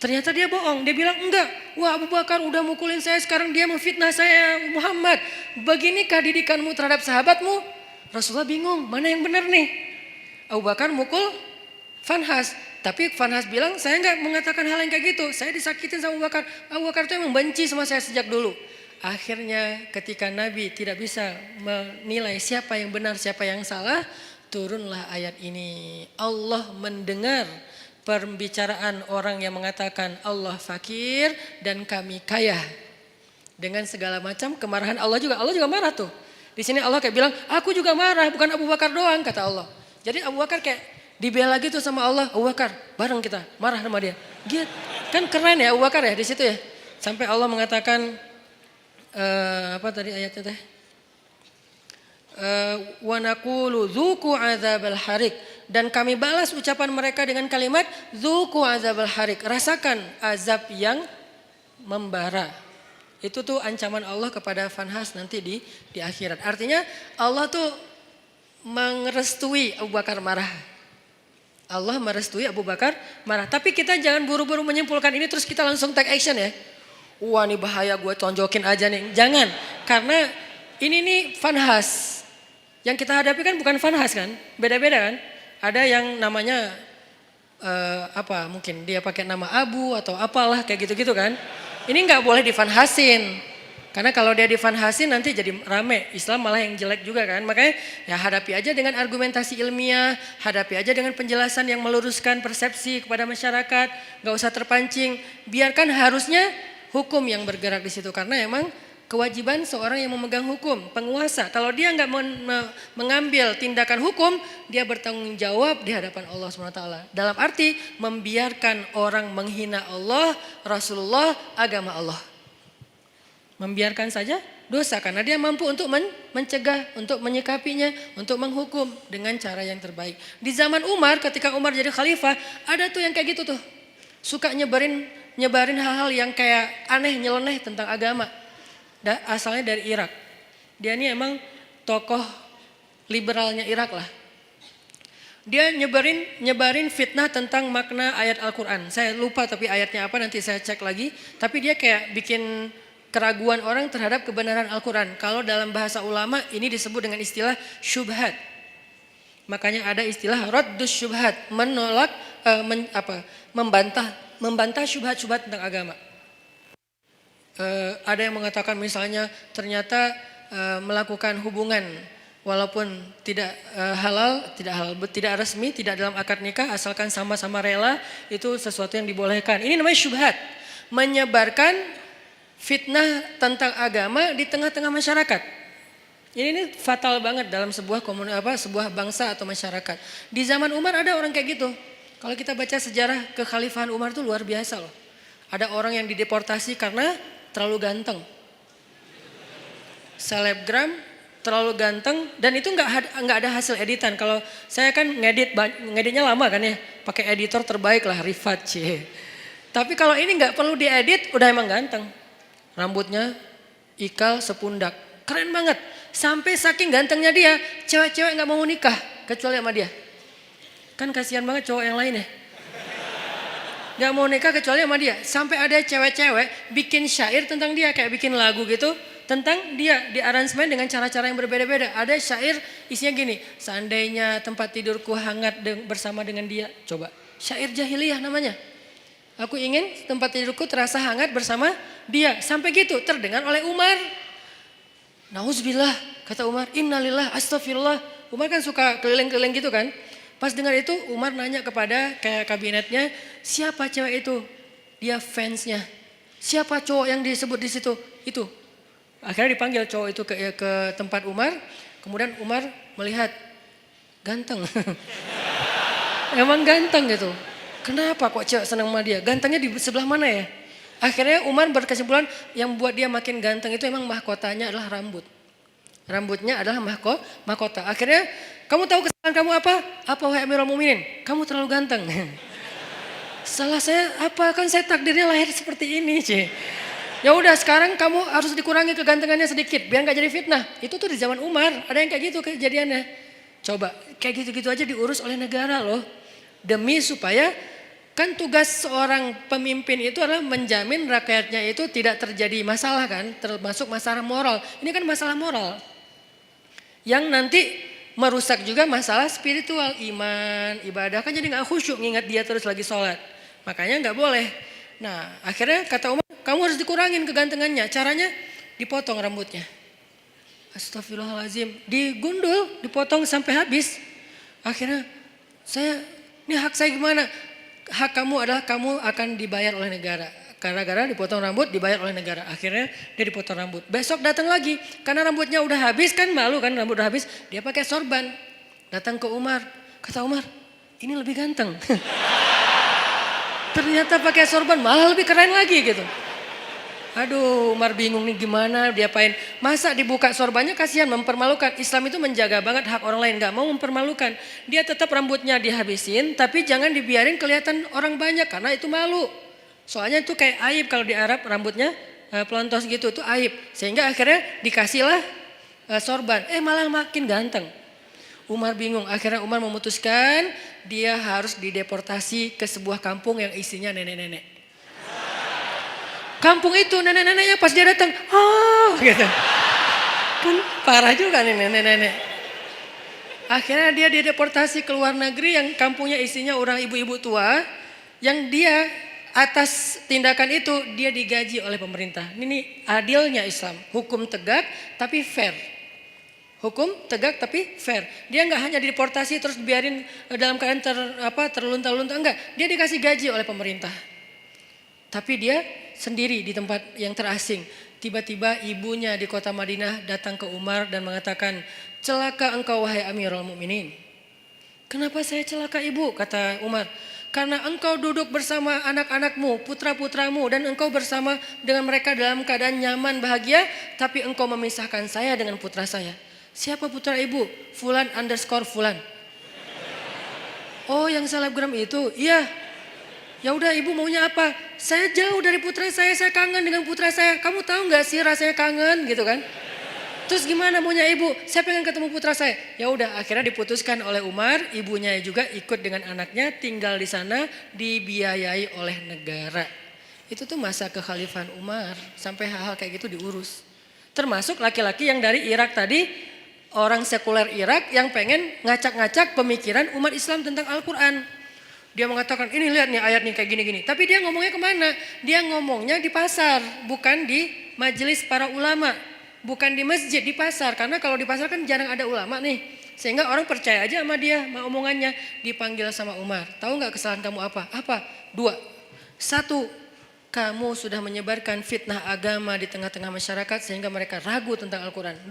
Ternyata dia bohong. Dia bilang enggak. Wah Abu Bakar udah mukulin saya. Sekarang dia memfitnah saya Muhammad. Beginikah didikanmu terhadap sahabatmu? Rasulullah bingung. Mana yang benar nih? Abu Bakar mukul Fanhas. Tapi Fanhas bilang saya enggak mengatakan hal yang kayak gitu. Saya disakitin sama Abu Bakar. Abu Bakar itu emang benci sama saya sejak dulu. Akhirnya ketika Nabi tidak bisa menilai siapa yang benar siapa yang salah. Turunlah ayat ini. Allah mendengar pembicaraan orang yang mengatakan Allah fakir dan kami kaya. Dengan segala macam kemarahan Allah juga marah tuh. Di sini Allah kayak bilang aku juga marah bukan Abu Bakar doang kata Allah. Jadi Abu Bakar kayak dibela gitu sama Allah, Abu Bakar bareng kita marah sama dia. Gitu. Kan keren ya Abu Bakar ya di situ ya. Sampai Allah mengatakan apa tadi ayatnya teh? Wa naqulu dzuqu adzabal harik dan kami balas ucapan mereka dengan kalimat dzuqu adzabal harik, rasakan azab yang membara. Itu tuh ancaman Allah kepada Fanhas nanti di akhirat. Artinya Allah tuh merestui Abu Bakar marah. Allah merestui Abu Bakar marah. Tapi kita jangan buru-buru menyimpulkan ini terus kita langsung take action ya. Wah ini bahaya gue tonjokin aja nih. Jangan. Karena ini nih Fanhas. Yang kita hadapi kan bukan Fanhas kan. Beda-beda kan. Ada yang namanya apa mungkin dia pakai nama Abu atau apalah kayak gitu-gitu kan. Ini gak boleh difanhasin. Karena kalau dia difanhasin nanti jadi rame. Islam malah yang jelek juga kan. Makanya ya hadapi aja dengan argumentasi ilmiah. Hadapi aja dengan penjelasan yang meluruskan persepsi kepada masyarakat. Gak usah terpancing. Biarkan harusnya hukum yang bergerak di situ. Karena emang kewajiban seorang yang memegang hukum. Penguasa. Kalau dia gak mengambil tindakan hukum. Dia bertanggung jawab di hadapan Allah SWT. Dalam arti membiarkan orang menghina Allah, Rasulullah, agama Allah. Membiarkan saja dosa karena dia mampu untuk mencegah, untuk menyikapinya, untuk menghukum dengan cara yang terbaik. Di zaman Umar ketika Umar jadi khalifah ada tuh yang kayak gitu tuh. Suka nyebarin hal-hal yang kayak aneh nyeleneh tentang agama. Asalnya dari Irak. Dia ini emang tokoh liberalnya Irak lah. Dia nyebarin fitnah tentang makna ayat Al-Quran. Saya lupa tapi ayatnya apa nanti saya cek lagi. Tapi dia kayak bikin keraguan orang terhadap kebenaran Al-Quran. Kalau dalam bahasa ulama ini disebut dengan istilah syubhat. Makanya ada istilah raddus syubhat, menolak membantah syubhat-syubhat tentang agama. Ada yang mengatakan misalnya ternyata melakukan hubungan walaupun tidak halal, tidak resmi, tidak dalam akad nikah asalkan sama-sama rela itu sesuatu yang dibolehkan. Ini namanya syubhat. Menyebarkan fitnah tentang agama di tengah-tengah masyarakat. Ini fatal banget dalam sebuah bangsa atau masyarakat. Di zaman Umar ada orang kayak gitu. Kalau kita baca sejarah kekhalifahan Umar itu luar biasa loh. Ada orang yang dideportasi karena terlalu ganteng. Selebgram terlalu ganteng dan itu nggak ada hasil editan. Kalau saya kan ngeditnya lama kan ya, pakai editor terbaik lah Rifat C. Tapi kalau ini nggak perlu diedit, udah emang ganteng. Rambutnya ikal sepundak, keren banget. Sampai saking gantengnya dia, cewek-cewek nggak mau nikah kecuali sama dia. Kan kasihan banget cowok yang lain ya. Gak mau nikah kecuali sama dia. Sampai ada cewek-cewek bikin syair tentang dia. Kayak bikin lagu gitu tentang dia. Di aransemen dengan cara-cara yang berbeda-beda. Ada syair isinya gini. Seandainya tempat tidurku hangat bersama dengan dia. Coba. Syair jahiliyah namanya. Aku ingin tempat tidurku terasa hangat bersama dia. Sampai gitu terdengar oleh Umar. Nauzubillah kata Umar. Innalillah astagfirullah. Umar kan suka keliling-keliling gitu kan. Pas dengar itu Umar nanya kepada kayak kabinetnya, siapa cewek itu? Dia fansnya. Siapa cowok yang disebut di situ? Itu. Akhirnya dipanggil cowok itu ke tempat Umar. Kemudian Umar melihat ganteng. Emang ganteng gitu. Kenapa kok cewek senang sama dia? Gantengnya di sebelah mana ya? Akhirnya Umar berkesimpulan yang buat dia makin ganteng itu emang mahkotanya adalah rambut. Rambutnya adalah mahkota. Akhirnya kamu tahu kesalahan kamu apa? Apa wahai Amirul Mukminin? Kamu terlalu ganteng. Salah saya apa? Kan saya takdirnya lahir seperti ini, C. Ya udah sekarang kamu harus dikurangi kegantengannya sedikit biar nggak jadi fitnah. Itu tuh di zaman Umar, ada yang kayak gitu kejadiannya. Coba kayak gitu-gitu aja diurus oleh negara loh. Demi supaya kan tugas seorang pemimpin itu adalah menjamin rakyatnya itu tidak terjadi masalah kan, termasuk masalah moral. Ini kan masalah moral. Yang nanti merusak juga masalah spiritual, iman, ibadah kan jadi gak khusyuk ngingat dia terus lagi sholat. Makanya gak boleh. Nah akhirnya kata Umar, kamu harus dikurangin kegantengannya. Caranya dipotong rambutnya. Astagfirullahaladzim. Digundul, dipotong sampai habis. Akhirnya ini hak saya gimana? Hak kamu adalah kamu akan dibayar oleh negara. Gara-gara dipotong rambut dibayar oleh negara. Akhirnya dia dipotong rambut. Besok datang lagi. Karena rambutnya udah habis kan malu kan rambut udah habis. Dia pakai sorban. Datang ke Umar. Kata Umar ini lebih ganteng. Ternyata pakai sorban malah lebih keren lagi gitu. Aduh Umar bingung nih gimana diapain. Masa dibuka sorbannya kasihan mempermalukan. Islam itu menjaga banget hak orang lain. Gak mau mempermalukan. Dia tetap rambutnya dihabisin. Tapi jangan dibiarin kelihatan orang banyak. Karena itu malu. Soalnya itu kayak aib kalau di Arab rambutnya pelontos gitu itu aib. Sehingga akhirnya dikasihlah sorban. Malah makin ganteng. Umar bingung. Akhirnya Umar memutuskan dia harus dideportasi ke sebuah kampung yang isinya nenek-nenek. Kampung itu nenek-neneknya pas dia datang, gitu. Kan parah juga nih nenek-nenek. Akhirnya dia dideportasi ke luar negeri yang kampungnya isinya orang ibu-ibu tua. Yang dia atas tindakan itu dia digaji oleh pemerintah. Ini adilnya Islam, hukum tegak tapi fair. Hukum tegak tapi fair. Dia nggak hanya dideportasi terus biarin dalam keadaan terlunta-lunta, enggak. Dia dikasih gaji oleh pemerintah. Tapi dia sendiri di tempat yang terasing. Tiba-tiba ibunya di kota Madinah datang ke Umar dan mengatakan, "Celaka engkau wahai Amirul Mukminin." "Kenapa saya celaka ibu?" kata Umar. "Karena engkau duduk bersama anak-anakmu, putra-putramu dan engkau bersama dengan mereka dalam keadaan nyaman, bahagia. Tapi engkau memisahkan saya dengan putra saya." "Siapa putra ibu?" "Fulan underscore Fulan." "Oh yang selebgram itu?" "Iya." "Ya udah ibu maunya apa?" "Saya jauh dari putra saya kangen dengan putra saya." "Kamu tahu gak sih rasanya kangen?" gitu kan. "Terus gimana maunya ibu?" "Saya pengen ketemu putra saya." Ya udah akhirnya diputuskan oleh Umar, ibunya juga ikut dengan anaknya tinggal di sana dibiayai oleh negara. Itu tuh masa kekhalifahan Umar sampai hal-hal kayak gitu diurus. Termasuk laki-laki yang dari Irak tadi, orang sekuler Irak yang pengen ngacak-ngacak pemikiran umat Islam tentang Al-Quran. Dia mengatakan ini lihat nih ayat nih kayak gini-gini. Tapi dia ngomongnya kemana? Dia ngomongnya di pasar, bukan di majelis para ulama. Bukan di masjid, di pasar. Karena kalau di pasar kan jarang ada ulama nih. Sehingga orang percaya aja sama dia, sama omongannya. Dipanggil sama Umar. Tahu gak kesalahan kamu apa? Apa? 2. 1. kamu sudah menyebarkan fitnah agama di tengah-tengah masyarakat sehingga mereka ragu tentang Al-Quran. 2,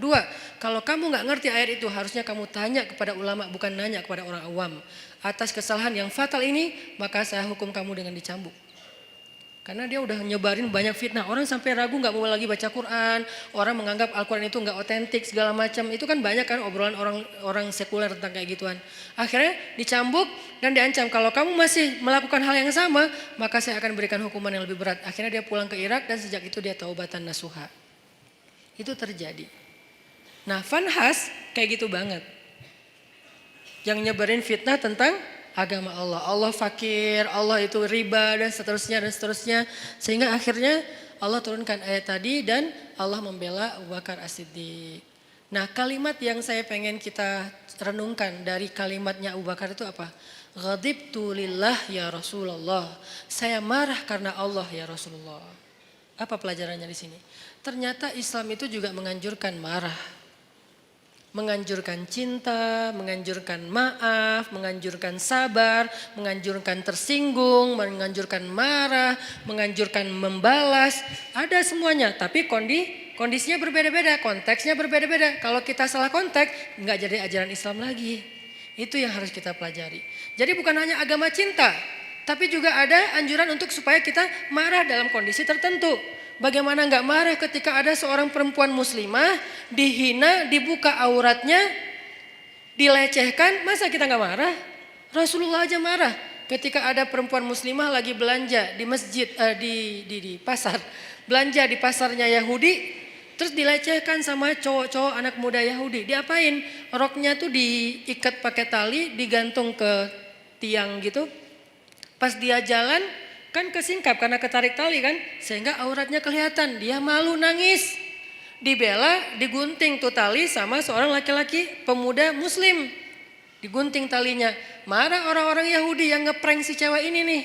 kalau kamu nggak ngerti ayat itu harusnya kamu tanya kepada ulama, bukan nanya kepada orang awam. Atas kesalahan yang fatal ini maka saya hukum kamu dengan dicambuk. Karena dia udah nyebarin banyak fitnah. Orang sampai ragu nggak mau lagi baca Quran. Orang menganggap Al-Quran itu nggak otentik segala macam. Itu kan banyak kan obrolan orang sekuler tentang kayak gituan. Akhirnya dicambuk dan diancam. Kalau kamu masih melakukan hal yang sama, maka saya akan berikan hukuman yang lebih berat. Akhirnya dia pulang ke Irak dan sejak itu dia taubatan nasuha. Itu terjadi. Nah, Vanhas kayak gitu banget. Yang nyebarin fitnah tentang agama Allah. Allah fakir, Allah itu riba dan seterusnya. Sehingga akhirnya Allah turunkan ayat tadi dan Allah membela Abu Bakar As-Siddiq. Nah, kalimat yang saya pengen kita renungkan dari kalimatnya Abu Bakar itu apa? Ghadibtu lillah ya Rasulullah. Saya marah karena Allah ya Rasulullah. Apa pelajarannya di sini? Ternyata Islam itu juga menganjurkan marah. Menganjurkan cinta, menganjurkan maaf, menganjurkan sabar, menganjurkan tersinggung, menganjurkan marah, menganjurkan membalas. Ada semuanya, tapi kondisinya berbeda-beda, konteksnya berbeda-beda. Kalau kita salah konteks, nggak jadi ajaran Islam lagi. Itu yang harus kita pelajari. Jadi bukan hanya agama cinta, tapi juga ada anjuran untuk supaya kita marah dalam kondisi tertentu. Bagaimana nggak marah ketika ada seorang perempuan muslimah dihina, dibuka auratnya, dilecehkan, masa kita nggak marah? Rasulullah aja marah ketika ada perempuan muslimah lagi belanja di masjid, di pasar, belanja di pasarnya Yahudi, terus dilecehkan sama cowok-cowok anak muda Yahudi. Diapain? Roknya tuh diikat pakai tali, digantung ke tiang gitu. Pas dia jalan kan kesingkap karena ketarik tali kan, sehingga auratnya kelihatan. Dia malu, nangis, dibela, digunting tuh tali sama seorang laki-laki pemuda muslim, digunting talinya. Marah orang-orang Yahudi yang ngeprank si cewek ini nih.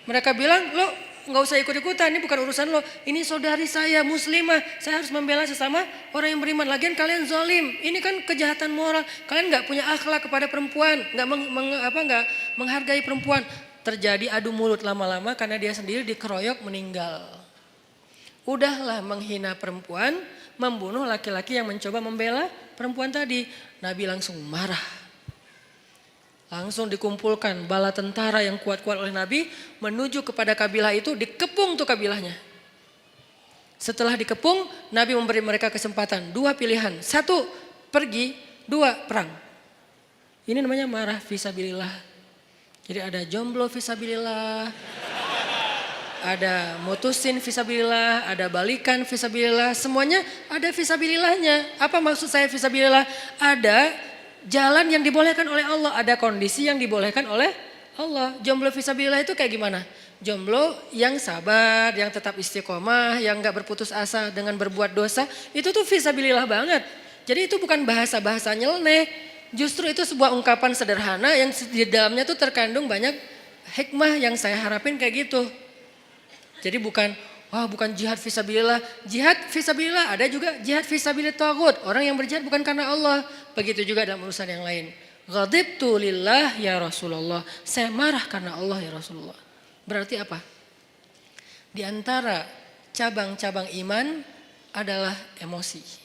Mereka bilang, lo nggak usah ikut-ikutan, ini bukan urusan lo, ini saudari saya muslimah, saya harus membela sesama orang yang beriman. Lagian kalian zalim, ini kan kejahatan moral, kalian nggak punya akhlak kepada perempuan, nggak menghargai perempuan. Terjadi adu mulut lama-lama karena dia sendiri dikeroyok meninggal. Udahlah menghina perempuan, membunuh laki-laki yang mencoba membela perempuan tadi. Nabi langsung marah. Langsung dikumpulkan bala tentara yang kuat-kuat oleh Nabi menuju kepada kabilah itu, dikepung tuh kabilahnya. Setelah dikepung, Nabi memberi mereka kesempatan, 2 pilihan. 1 pergi, 2 perang. Ini namanya marah fisabilillah. Jadi ada jomblo fisabilillah, ada mutusin fisabilillah, ada balikan fisabilillah, semuanya ada fisabilillahnya. Apa maksud saya fisabilillah? Ada jalan yang dibolehkan oleh Allah, ada kondisi yang dibolehkan oleh Allah. Jomblo fisabilillah itu kayak gimana? Jomblo yang sabar, yang tetap istiqomah, yang gak berputus asa dengan berbuat dosa, itu tuh fisabilillah banget. Jadi itu bukan bahasa-bahasa nyeleneh. Justru itu sebuah ungkapan sederhana yang di dalamnya tuh terkandung banyak hikmah yang saya harapin kayak gitu. Jadi bukan jihad fisabilillah. Jihad fisabilillah, ada juga jihad fisabilillah taghut. Orang yang berjihad bukan karena Allah. Begitu juga dalam urusan yang lain. Ghadibtu lillah ya Rasulullah. Saya marah karena Allah ya Rasulullah. Berarti apa? Di antara cabang-cabang iman adalah emosi.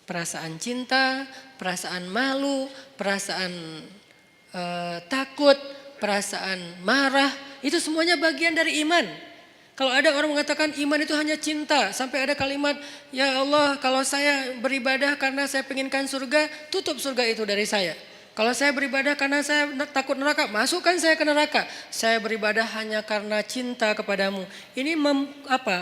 Perasaan cinta, perasaan malu, perasaan takut, perasaan marah, itu semuanya bagian dari iman. Kalau ada orang mengatakan iman itu hanya cinta, sampai ada kalimat, ya Allah kalau saya beribadah karena saya penginkan surga, tutup surga itu dari saya. Kalau saya beribadah karena saya takut neraka, masukkan saya ke neraka. Saya beribadah hanya karena cinta kepadamu. Ini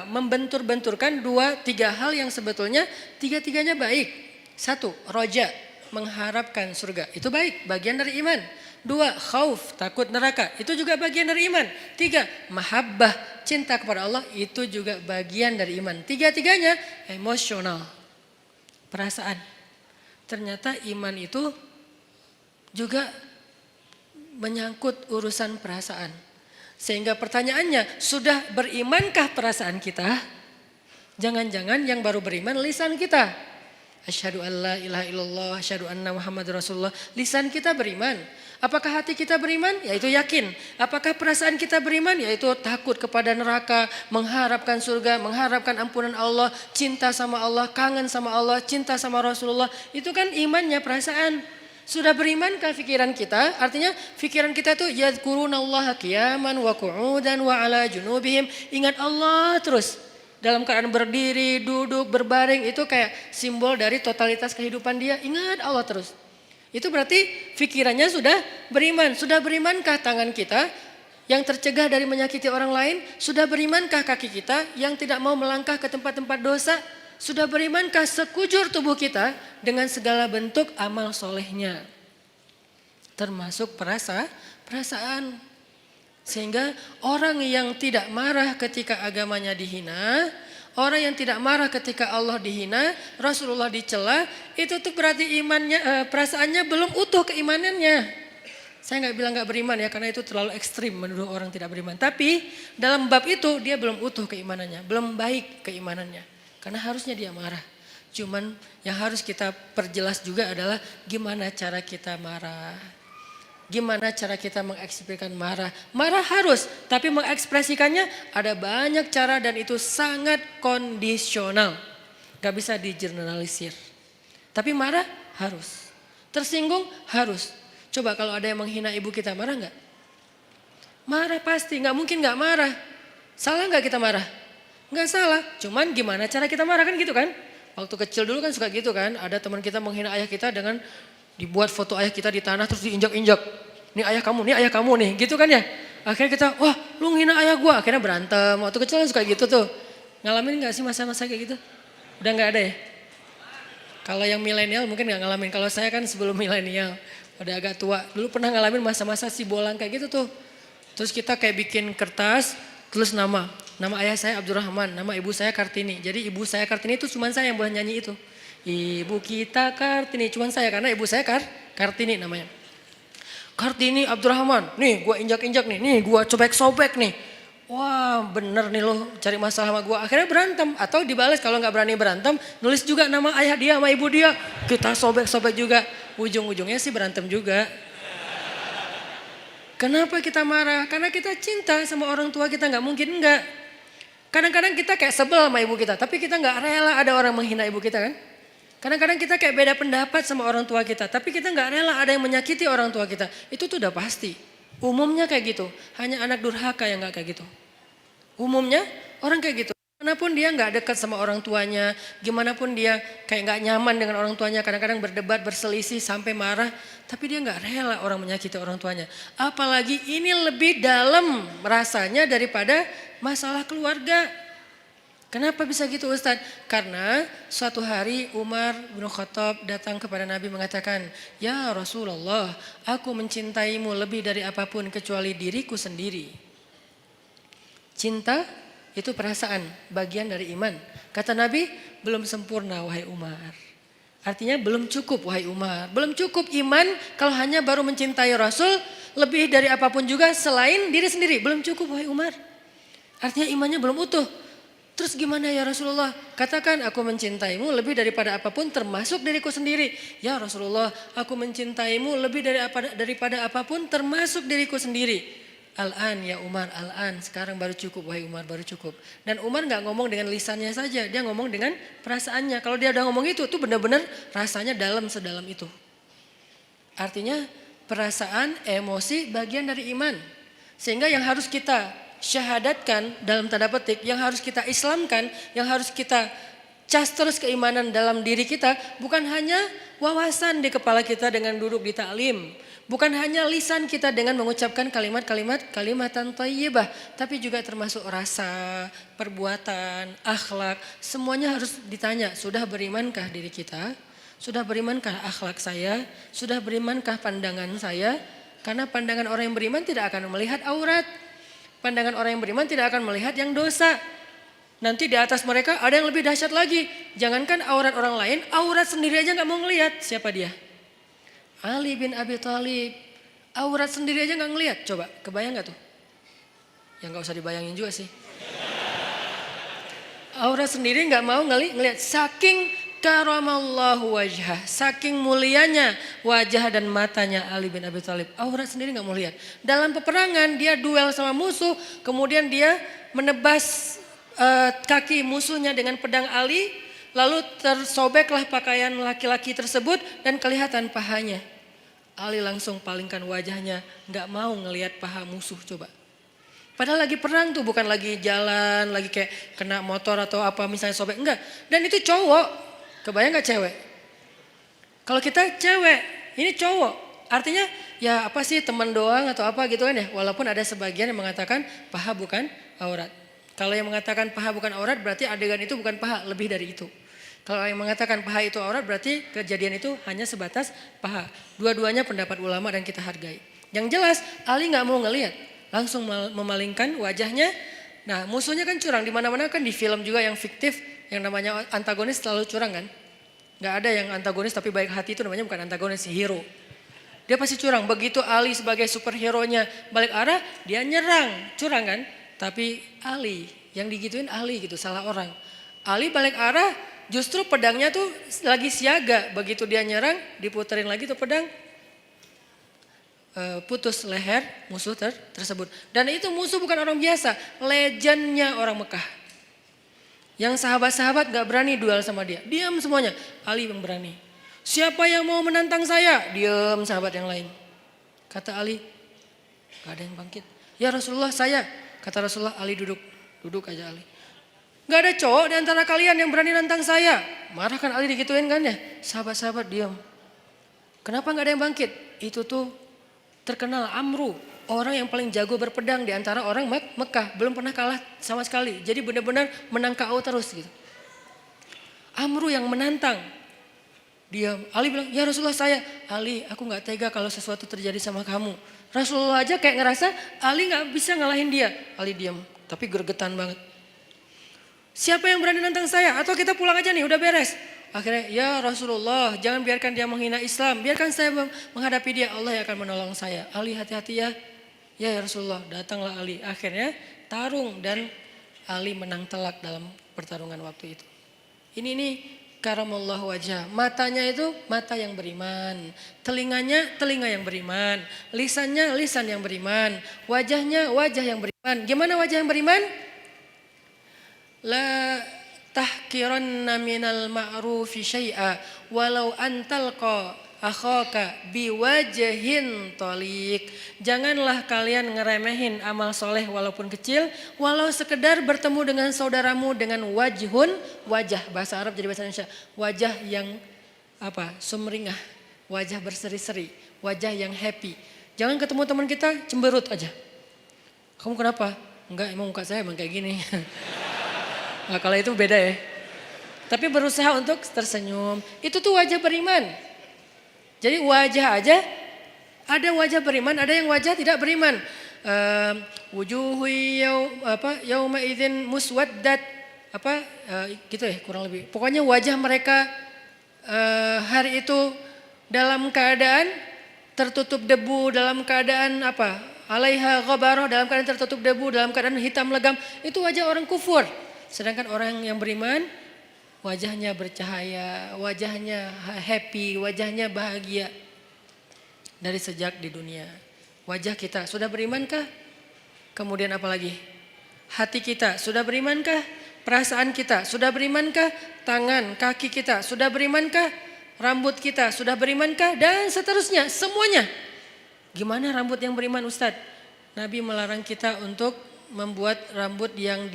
membentur-benturkan 2-3 hal yang sebetulnya tiga-tiganya baik. 1, roja, mengharapkan surga. Itu baik, bagian dari iman. 2, khauf, takut neraka. Itu juga bagian dari iman. 3, mahabbah, cinta kepada Allah. Itu juga bagian dari iman. Tiga-tiganya emosional, perasaan. Ternyata iman itu juga menyangkut urusan perasaan. Sehingga pertanyaannya, sudah berimankah perasaan kita? Jangan-jangan yang baru beriman lisan kita. Asyhadu an la ilaha illallah, asyhadu anna Muhammadar Rasulullah. Lisan kita beriman. Apakah hati kita beriman? Yaitu yakin. Apakah perasaan kita beriman? Yaitu takut kepada neraka, mengharapkan surga, mengharapkan ampunan Allah, cinta sama Allah, kangen sama Allah, cinta sama Rasulullah. Itu kan imannya, perasaan. Sudah berimankah pikiran kita? Artinya pikiran kita itu yadhkurunallaha qiyaman wa qu'udan wa ala junubihim. Ingat Allah terus. Dalam keadaan berdiri, duduk, berbaring, itu kayak simbol dari totalitas kehidupan dia. Ingat Allah terus. Itu berarti pikirannya sudah beriman. Sudah berimankah tangan kita yang tercegah dari menyakiti orang lain? Sudah berimankah kaki kita yang tidak mau melangkah ke tempat-tempat dosa? Sudah berimankah sekujur tubuh kita dengan segala bentuk amal solehnya? Termasuk perasaan. Sehingga orang yang tidak marah ketika agamanya dihina, orang yang tidak marah ketika Allah dihina, Rasulullah dicela, itu tuh berarti imannya, perasaannya belum utuh keimanannya. Saya nggak bilang nggak beriman ya, karena itu terlalu ekstrim menuduh orang tidak beriman. Tapi dalam bab itu dia belum utuh keimanannya, belum baik keimanannya. Karena harusnya dia marah. Cuman yang harus kita perjelas juga adalah gimana cara kita marah. Gimana cara kita mengekspresikan marah. Marah harus, tapi mengekspresikannya ada banyak cara dan itu sangat kondisional. Gak bisa digeneralisir. Tapi marah harus. Tersinggung harus. Coba kalau ada yang menghina ibu kita, marah gak? Marah pasti, gak mungkin gak marah. Salah gak kita marah? Gak salah, cuman gimana cara kita marah kan gitu kan? Waktu kecil dulu kan suka gitu kan, ada teman kita menghina ayah kita dengan dibuat foto ayah kita di tanah terus diinjak-injak. Nih ayah kamu nih, gitu kan ya? Akhirnya kita, wah lu menghina ayah gua, akhirnya berantem. Waktu kecil kan suka gitu tuh. Ngalamin gak sih masa-masa kayak gitu? Udah gak ada ya? Kalau yang milenial mungkin gak ngalamin, kalau saya kan sebelum milenial, udah agak tua. Dulu pernah ngalamin masa-masa si bolang kayak gitu tuh. Terus kita kayak bikin kertas, tulis nama ayah saya Abdurrahman, nama ibu saya Kartini. Jadi ibu saya Kartini itu cuma saya yang boleh nyanyi itu. Ibu kita Kartini, cuma saya karena ibu saya Kartini namanya. Kartini Abdurrahman, nih gua injak-injak nih gua sobek-sobek nih. Wah bener nih lo cari masalah sama gua. Akhirnya berantem atau dibalas kalau gak berani berantem, nulis juga nama ayah dia sama ibu dia. Kita sobek-sobek juga, ujung-ujungnya sih berantem juga. Kenapa kita marah? Karena kita cinta sama orang tua kita, gak mungkin enggak. Kadang-kadang kita kayak sebel sama ibu kita, tapi kita gak rela ada orang menghina ibu kita kan. Kadang-kadang kita kayak beda pendapat sama orang tua kita, tapi kita gak rela ada yang menyakiti orang tua kita. Itu tuh udah pasti. Umumnya kayak gitu, hanya anak durhaka yang gak kayak gitu. Umumnya orang kayak gitu. Gimana pun dia gak dekat sama orang tuanya, gimana pun dia kayak gak nyaman dengan orang tuanya, kadang-kadang berdebat, berselisih sampai marah, tapi dia gak rela orang menyakiti orang tuanya. Apalagi ini lebih dalam rasanya daripada masalah keluarga. Kenapa bisa gitu Ustadz? Karena suatu hari Umar bin Khattab datang kepada Nabi mengatakan, ya Rasulullah, aku mencintaimu lebih dari apapun kecuali diriku sendiri. Cinta itu perasaan, bagian dari iman. Kata Nabi, belum sempurna wahai Umar. Artinya belum cukup wahai Umar. Belum cukup iman kalau hanya baru mencintai Rasul lebih dari apapun juga selain diri sendiri. Belum cukup wahai Umar. Artinya imannya belum utuh. Terus gimana ya Rasulullah? Katakan aku mencintaimu lebih daripada apapun termasuk diriku sendiri. Ya Rasulullah, aku mencintaimu lebih daripada apapun termasuk diriku sendiri. Al-an ya Umar, al-an. Sekarang baru cukup wahai Umar, baru cukup. Dan Umar gak ngomong dengan lisannya saja, dia ngomong dengan perasaannya. Kalau dia udah ngomong itu tuh benar-benar rasanya dalam sedalam itu. Artinya perasaan, emosi bagian dari iman. Sehingga yang harus kita syahadatkan dalam tanda petik, yang harus kita islamkan, yang harus kita cas terus keimanan dalam diri kita, bukan hanya wawasan di kepala kita dengan duduk di taklim, bukan hanya lisan kita dengan mengucapkan kalimatan thayyibah, tapi juga termasuk rasa, perbuatan, akhlak, semuanya harus ditanya, sudah berimankah diri kita? Sudah berimankah akhlak saya? Sudah berimankah pandangan saya? Karena pandangan orang yang beriman tidak akan melihat aurat. Pandangan orang yang beriman tidak akan melihat yang dosa. Nanti di atas mereka ada yang lebih dahsyat lagi. Jangankan aurat orang lain, aurat sendiri aja gak mau ngelihat. Siapa dia? Ali bin Abi Thalib. Aurat sendiri aja gak ngelihat. Coba, kebayang gak tuh? Ya gak usah dibayangin juga sih. Aurat sendiri gak mau ngelihat. Saking karamallahu wajhah, saking mulianya wajah dan matanya Ali bin Abi Thalib. Aurat sendiri nggak mau lihat. Dalam peperangan dia duel sama musuh, kemudian dia menebas kaki musuhnya dengan pedang Ali, lalu tersobeklah pakaian laki-laki tersebut dan kelihatan pahanya. Ali langsung palingkan wajahnya, nggak mau ngelihat paha musuh coba. Padahal lagi perang tuh, bukan lagi jalan, lagi kayak kena motor atau apa misalnya sobek, enggak. Dan itu cowok. Kebayang gak cewek? Kalau kita cewek, ini cowok. Artinya ya apa sih, teman doang atau apa gitu kan ya. Walaupun ada sebagian yang mengatakan paha bukan aurat. Kalau yang mengatakan paha bukan aurat berarti adegan itu bukan paha, lebih dari itu. Kalau yang mengatakan paha itu aurat berarti kejadian itu hanya sebatas paha. Dua-duanya pendapat ulama dan kita hargai. Yang jelas Ali gak mau ngelihat, langsung memalingkan wajahnya. Nah musuhnya kan curang, di mana-mana kan di film juga yang fiktif, yang namanya antagonis selalu curang kan. Gak ada yang antagonis tapi baik hati, itu namanya bukan antagonis, hero. Dia pasti curang, begitu Ali sebagai superhero-nya balik arah, dia nyerang, curang kan. Tapi Ali, yang digituin Ali gitu, salah orang. Ali balik arah, justru pedangnya tuh lagi siaga, begitu dia nyerang, diputerin lagi tuh pedang. Putus leher musuh tersebut. Dan itu musuh bukan orang biasa, legendnya orang Mekah. Yang sahabat-sahabat gak berani duel sama dia, diam semuanya. Ali yang berani. Siapa yang mau menantang saya? Diam sahabat yang lain. Kata Ali, gak ada yang bangkit. Ya Rasulullah saya. Kata Rasulullah, Ali duduk. Duduk aja Ali. Gak ada cowok di antara kalian yang berani nantang saya. Marah kan Ali digituin kan ya. Sahabat-sahabat diam. Kenapa gak ada yang bangkit? Itu tuh terkenal Amru, orang yang paling jago berpedang di antara orang Mekah, belum pernah kalah sama sekali. Jadi benar-benar menang KO terus gitu. Amru yang menantang. Dia, Ali bilang, ya Rasulullah saya. Ali, aku gak tega kalau sesuatu terjadi sama kamu. Rasulullah aja kayak ngerasa Ali gak bisa ngalahin dia. Ali diam, tapi gregetan banget. Siapa yang berani nantang saya? Atau kita pulang aja nih, udah beres. Akhirnya, ya Rasulullah, jangan biarkan dia menghina Islam. Biarkan saya menghadapi dia, Allah yang akan menolong saya. Ali hati-hati ya. Ya Rasulullah, datanglah Ali. Akhirnya tarung dan Ali menang telak dalam pertarungan waktu itu. Ini karamallahu wajah. Matanya itu mata yang beriman. Telinganya telinga yang beriman. Lisannya lisan yang beriman. Wajahnya wajah yang beriman. Gimana wajah yang beriman? La tahkiranna minal ma'rufi syai'a walau antalqa akhaka biwajhin taliq. Janganlah kalian ngeremehin amal soleh walaupun kecil, walau sekedar bertemu dengan saudaramu dengan wajhun, wajah, bahasa Arab jadi bahasa Indonesia, wajah yang apa? Sumringah, wajah berseri-seri, wajah yang happy. Jangan ketemu teman kita cemberut aja. Kamu kenapa? Enggak, emang muka saya emang kayak gini. Nah, kalau itu beda ya. Tapi berusaha untuk tersenyum. Itu tuh wajah beriman. Jadi wajah aja, ada wajah beriman, ada yang wajah tidak beriman. Wujuhu yauma idzin muswaddat, gitu ya kurang lebih. Pokoknya wajah mereka hari itu dalam keadaan tertutup debu, dalam keadaan apa? Alaiha ghabarah, dalam keadaan tertutup debu, dalam keadaan hitam legam. Itu wajah orang kufur. Sedangkan orang yang beriman, wajahnya bercahaya, wajahnya happy, wajahnya bahagia. Dari sejak di dunia. Wajah kita sudah berimankah? Kemudian apa lagi? Hati kita sudah berimankah? Perasaan kita sudah berimankah? Tangan, kaki kita sudah berimankah? Rambut kita sudah berimankah? Dan seterusnya, semuanya. Gimana rambut yang beriman Ustadz? Nabi melarang kita untuk membuat rambut yang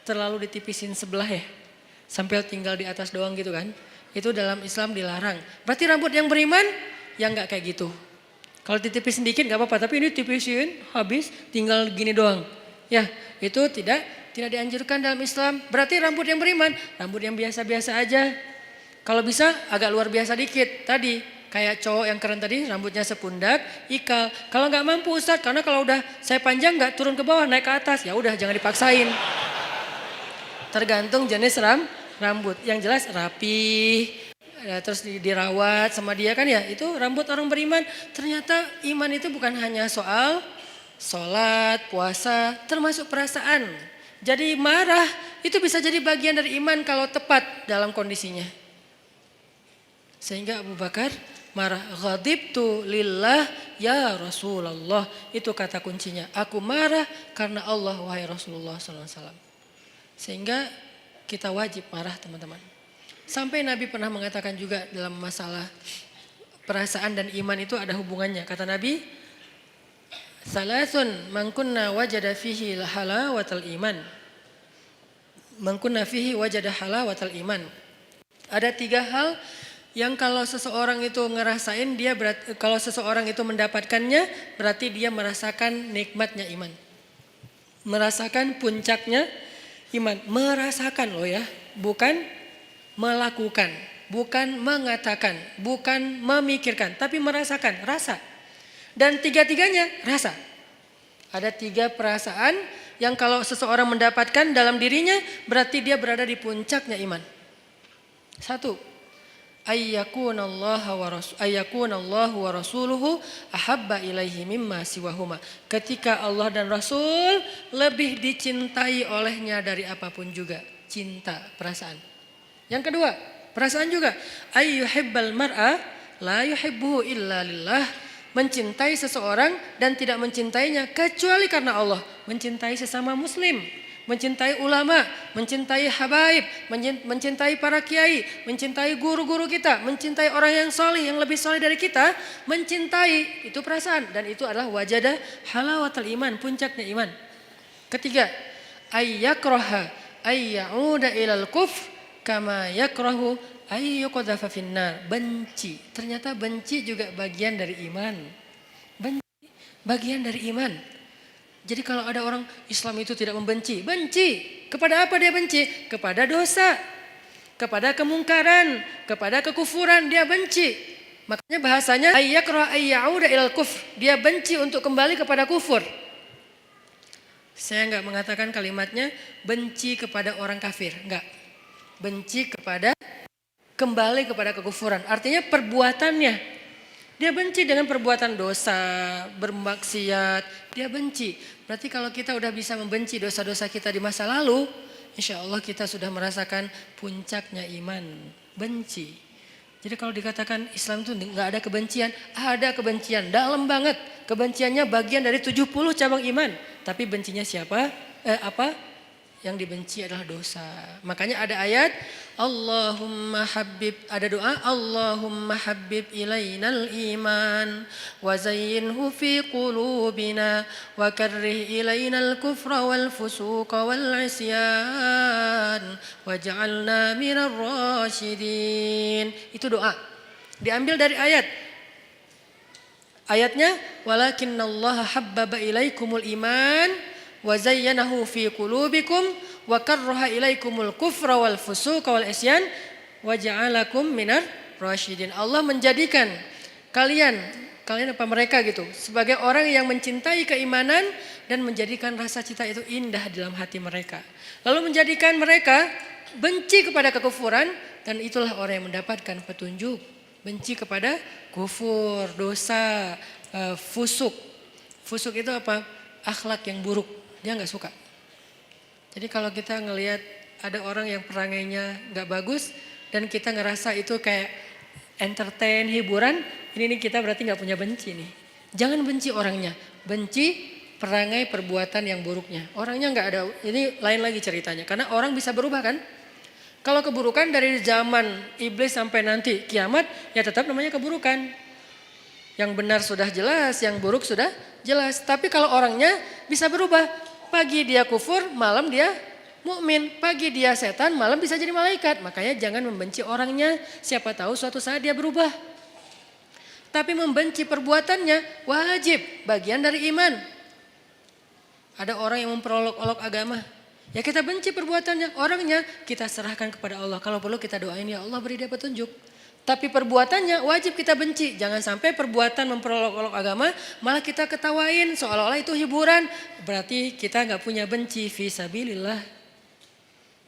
terlalu ditipisin sebelah ya. Sampai tinggal di atas doang gitu kan. Itu dalam Islam dilarang. Berarti rambut yang beriman yang gak kayak gitu. Kalau ditipis sedikit gak apa-apa. Tapi ini tipisin habis tinggal gini doang. Ya itu tidak dianjurkan dalam Islam. Berarti rambut yang beriman, rambut yang biasa-biasa aja. Kalau bisa agak luar biasa dikit. Tadi kayak cowok yang keren tadi rambutnya sepundak, ikal. Kalau gak mampu Ustadz, karena kalau udah saya panjang gak turun ke bawah naik ke atas. Ya udah jangan dipaksain. Tergantung jenis rambut. Yang jelas rapi, terus dirawat sama dia kan ya. Itu rambut orang beriman. Ternyata iman itu bukan hanya soal sholat, puasa, termasuk perasaan. Jadi marah itu bisa jadi bagian dari iman kalau tepat dalam kondisinya. Sehingga Abu Bakar marah, ghadibtu lillah ya Rasulullah. Itu kata kuncinya. Aku marah karena Allah wahai Rasulullah SAW. Sehingga kita wajib marah teman-teman. Sampai Nabi pernah mengatakan juga dalam masalah perasaan dan iman itu ada hubungannya. Kata Nabi, salasun man kunna wajada fihi halawatal iman. Man kunna fihi wajada halawatal iman. Ada 3 hal yang kalau seseorang itu ngerasain dia kalau seseorang itu mendapatkannya berarti dia merasakan nikmatnya iman. Merasakan puncaknya iman. Merasakan loh ya, bukan melakukan, bukan mengatakan, bukan memikirkan, tapi merasakan, rasa. Dan 3-tiganya rasa. Ada 3 perasaan yang kalau seseorang mendapatkan dalam dirinya berarti dia berada di puncaknya iman. 1. Ayyakunallahu wa rasuluhu ahabba ilaihi mimma siwahuma. Ketika Allah dan Rasul lebih dicintai olehnya dari apapun juga. Cinta, perasaan. Yang kedua, perasaan juga. Ayyuhibbal mar'a la yuhibbuhu illa lillah. Mencintai seseorang dan tidak mencintainya kecuali karena Allah. Mencintai sesama muslim, mencintai ulama, mencintai habaib, mencintai para kiai, mencintai guru-guru kita, mencintai orang yang soleh, yang lebih soleh dari kita, mencintai, itu perasaan. Dan itu adalah wajada halawatul iman, puncaknya iman. Ketiga, ayyakraha ayyauda ilal kufr kama yakrahu ayyuqadhafa finnar. Benci, ternyata benci juga bagian dari iman. Benci bagian dari iman. Jadi kalau ada orang Islam itu tidak membenci, benci. Kepada apa dia benci? Kepada dosa, kepada kemungkaran, kepada kekufuran dia benci. Makanya bahasanya ayyakraha ayyauda ilal kufr. Dia benci untuk kembali kepada kufur. Saya enggak mengatakan kalimatnya benci kepada orang kafir, enggak. Benci kepada kembali kepada kekufuran. Artinya perbuatannya. Dia benci dengan perbuatan dosa, bermaksiat, dia benci. Berarti kalau kita udah bisa membenci dosa-dosa kita di masa lalu, insya Allah kita sudah merasakan puncaknya iman, benci. Jadi kalau dikatakan Islam itu nggak ada kebencian, ada kebencian, dalam banget. Kebenciannya bagian dari 70 cabang iman. Tapi bencinya siapa? Yang dibenci adalah dosa. Makanya ada ayat Allahumma habib, ada doa Allahumma habib ilainal iman wa zayyinhu fi qulubina wa karrih ilainal kufra wal fusuqa wal isyan waj'alna minar rasyidin. Itu doa. Diambil dari ayat. Ayatnya walakinnallaha habbaba ilaikumul iman wa zayyanahu fi qulubikum wa karraha ilaikumul kufra wal fusuqa wal isyan wa ja'alakum minar rasyidin. Allah menjadikan kalian apa mereka gitu sebagai orang yang mencintai keimanan dan menjadikan rasa cinta itu indah dalam hati mereka. Lalu menjadikan mereka benci kepada kekufuran dan itulah orang yang mendapatkan petunjuk. Benci kepada kufur, dosa, fusuk. Fusuk itu apa? Akhlak yang buruk. Dia nggak suka. Jadi kalau kita ngelihat ada orang yang perangainya nggak bagus dan kita ngerasa itu kayak entertain, hiburan, ini kita berarti nggak punya benci nih. Jangan benci orangnya, benci perangai perbuatan yang buruknya. Orangnya nggak ada, ini lain lagi ceritanya. Karena orang bisa berubah kan. Kalau keburukan dari zaman iblis sampai nanti kiamat, ya tetap namanya keburukan. Yang benar sudah jelas, yang buruk sudah jelas. Tapi kalau orangnya bisa berubah. Pagi dia kufur, malam dia mukmin. Pagi dia setan, malam bisa jadi malaikat. Makanya jangan membenci orangnya. Siapa tahu suatu saat dia berubah. Tapi membenci perbuatannya wajib, bagian dari iman. Ada orang yang memperolok-olok agama. Ya kita benci perbuatannya, orangnya kita serahkan kepada Allah. Kalau perlu kita doain ya Allah beri dia petunjuk. Tapi perbuatannya wajib kita benci. Jangan sampai perbuatan memperolok-olok agama malah kita ketawain seolah-olah itu hiburan. Berarti kita nggak punya benci fi sabilillah.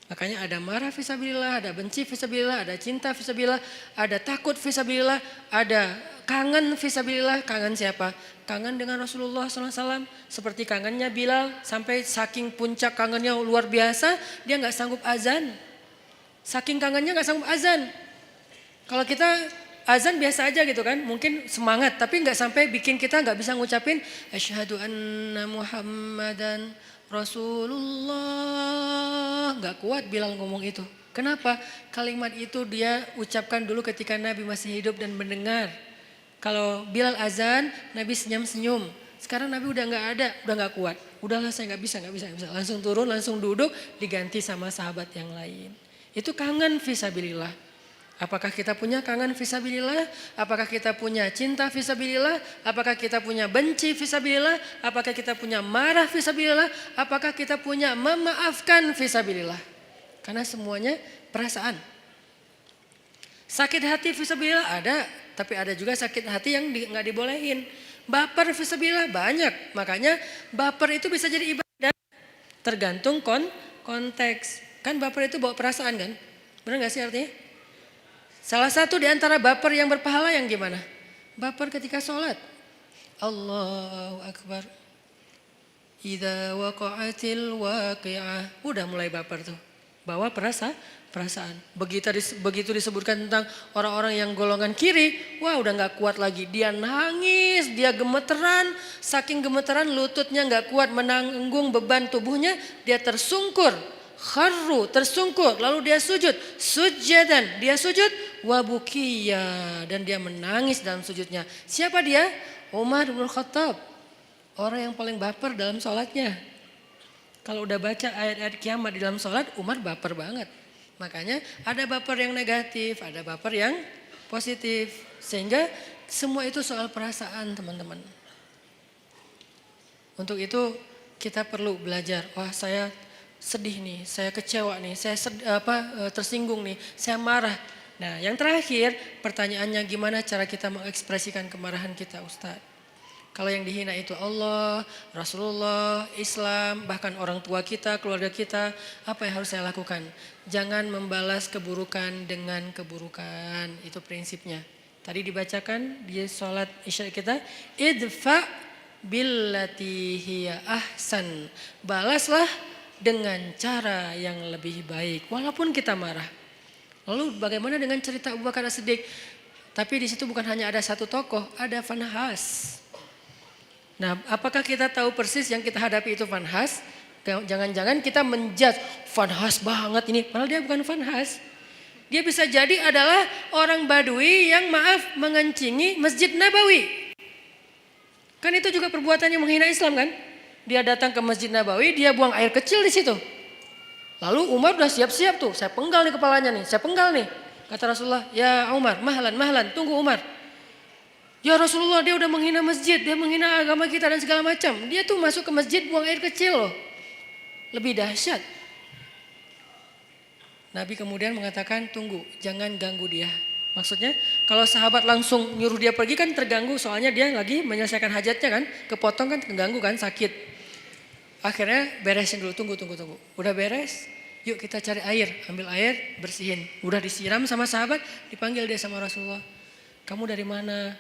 Makanya ada marah fisabilillah, ada benci fisabilillah, ada cinta fisabilillah, ada takut fisabilillah, ada kangen fisabilillah. Kangen siapa? Kangen dengan Rasulullah SAW. Seperti kangennya Bilal, sampai saking puncak kangennya luar biasa, dia nggak sanggup azan. Saking kangennya nggak sanggup azan. Kalau kita azan biasa aja gitu kan, mungkin semangat, tapi nggak sampai bikin kita nggak bisa ngucapin asyhadu anna Muhammadan Rasulullah. Nggak kuat Bilal ngomong itu. Kenapa? Kalimat itu dia ucapkan dulu ketika Nabi masih hidup dan mendengar. Kalau Bilal azan, Nabi senyum-senyum. Sekarang Nabi udah nggak ada, udah nggak kuat. Udahlah saya nggak bisa. Langsung turun, langsung duduk, diganti sama sahabat yang lain. Itu kangen fisabilillah. Apakah kita punya kangen fisabilillah? Apakah kita punya cinta fisabilillah? Apakah kita punya benci fisabilillah? Apakah kita punya marah fisabilillah? Apakah kita punya memaafkan fisabilillah? Karena semuanya perasaan. Sakit hati fisabilillah ada, tapi ada juga sakit hati yang nggak dibolehin. Baper fisabilillah banyak, makanya baper itu bisa jadi ibadah. Tergantung konteks. Kan baper itu bawa perasaan kan? Benar nggak sih artinya? Salah satu di antara baper yang berpahala yang gimana? Baper ketika sholat. Allahu Akbar. Idza waqa'atil waqi'ah. Udah mulai baper tuh. Bawa perasaan. Begitu disebutkan tentang orang-orang yang golongan kiri. Wah udah gak kuat lagi. Dia nangis, dia gemeteran. Saking gemeteran lututnya gak kuat menanggung beban tubuhnya. Dia tersungkur. Kharru, tersungkur, lalu dia sujud, sujadan, dia sujud, wabukiya, dan dia menangis dalam sujudnya. Siapa dia? Umar bin Khattab, orang yang paling baper dalam sholatnya. Kalau udah baca ayat-ayat kiamat di dalam sholat, Umar baper banget. Makanya ada baper yang negatif, ada baper yang positif. Sehingga semua itu soal perasaan teman-teman. Untuk itu kita perlu belajar, wah saya sedih nih, saya kecewa nih, saya tersinggung nih, saya marah. Nah yang terakhir pertanyaannya gimana cara kita mengekspresikan kemarahan kita Ustaz. Kalau yang dihina itu Allah, Rasulullah, Islam, bahkan orang tua kita, keluarga kita, apa yang harus saya lakukan? Jangan membalas keburukan dengan keburukan, itu prinsipnya. Tadi dibacakan di sholat isya kita, idfa billati hiya ahsan, balaslah dengan cara yang lebih baik walaupun kita marah. Lalu bagaimana dengan cerita Abu Bakar As-Siddiq? Tapi di situ bukan hanya ada satu tokoh, ada Fanhas. Nah, apakah kita tahu persis yang kita hadapi itu Fanhas? Jangan-jangan kita menjudge Fanhas banget ini, padahal dia bukan Fanhas. Dia bisa jadi adalah orang Badui yang mengencingi Masjid Nabawi. Kan itu juga perbuatan yang menghina Islam kan? Dia datang ke Masjid Nabawi, dia buang air kecil di situ. Lalu Umar udah siap-siap tuh, saya penggal nih kepalanya nih, saya penggal nih. Kata Rasulullah, ya Umar, mahlan, tunggu Umar. Ya Rasulullah, dia udah menghina masjid, dia menghina agama kita dan segala macam. Dia tuh masuk ke masjid buang air kecil loh. Lebih dahsyat. Nabi kemudian mengatakan, tunggu, jangan ganggu dia. Maksudnya kalau sahabat langsung nyuruh dia pergi kan terganggu, soalnya dia lagi menyelesaikan hajatnya kan, kepotong kan terganggu kan, sakit. Akhirnya beresin dulu, tunggu. Udah beres, yuk kita cari air, ambil air, bersihin. Udah disiram sama sahabat, dipanggil dia sama Rasulullah. Kamu dari mana?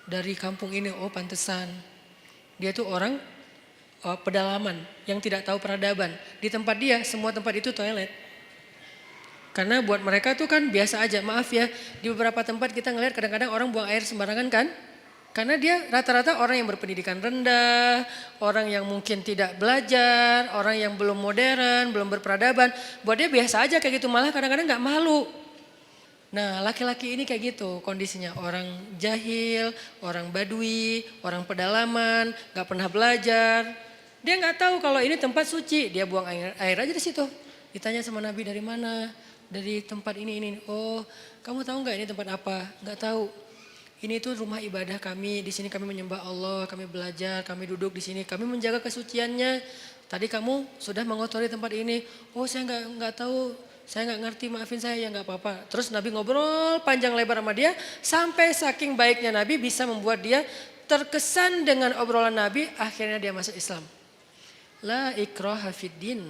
Dari kampung ini. Oh pantesan. Dia tuh orang pedalaman yang tidak tahu peradaban. Di tempat dia, semua tempat itu toilet. Karena buat mereka tuh kan biasa aja. Maaf ya, di beberapa tempat kita ngelihat kadang-kadang orang buang air sembarangan kan. Karena dia rata-rata orang yang berpendidikan rendah, orang yang mungkin tidak belajar, orang yang belum modern, belum berperadaban. Buat dia biasa aja kayak gitu, malah kadang-kadang gak malu. Nah laki-laki ini kayak gitu kondisinya. Orang jahil, orang badui, orang pedalaman, gak pernah belajar. Dia gak tahu kalau ini tempat suci, dia buang air aja di situ. Ditanya sama Nabi dari mana? Dari tempat ini. Oh kamu tahu gak ini tempat apa? Gak tahu. Ini tuh rumah ibadah kami, di sini kami menyembah Allah, kami belajar, kami duduk di sini, kami menjaga kesuciannya. Tadi kamu sudah mengotori tempat ini. Oh saya nggak tahu, saya nggak ngerti, maafin saya ya nggak apa-apa. Terus Nabi ngobrol panjang lebar sama dia, sampai saking baiknya Nabi bisa membuat dia terkesan dengan obrolan Nabi, akhirnya dia masuk Islam. La ikraha fiddin,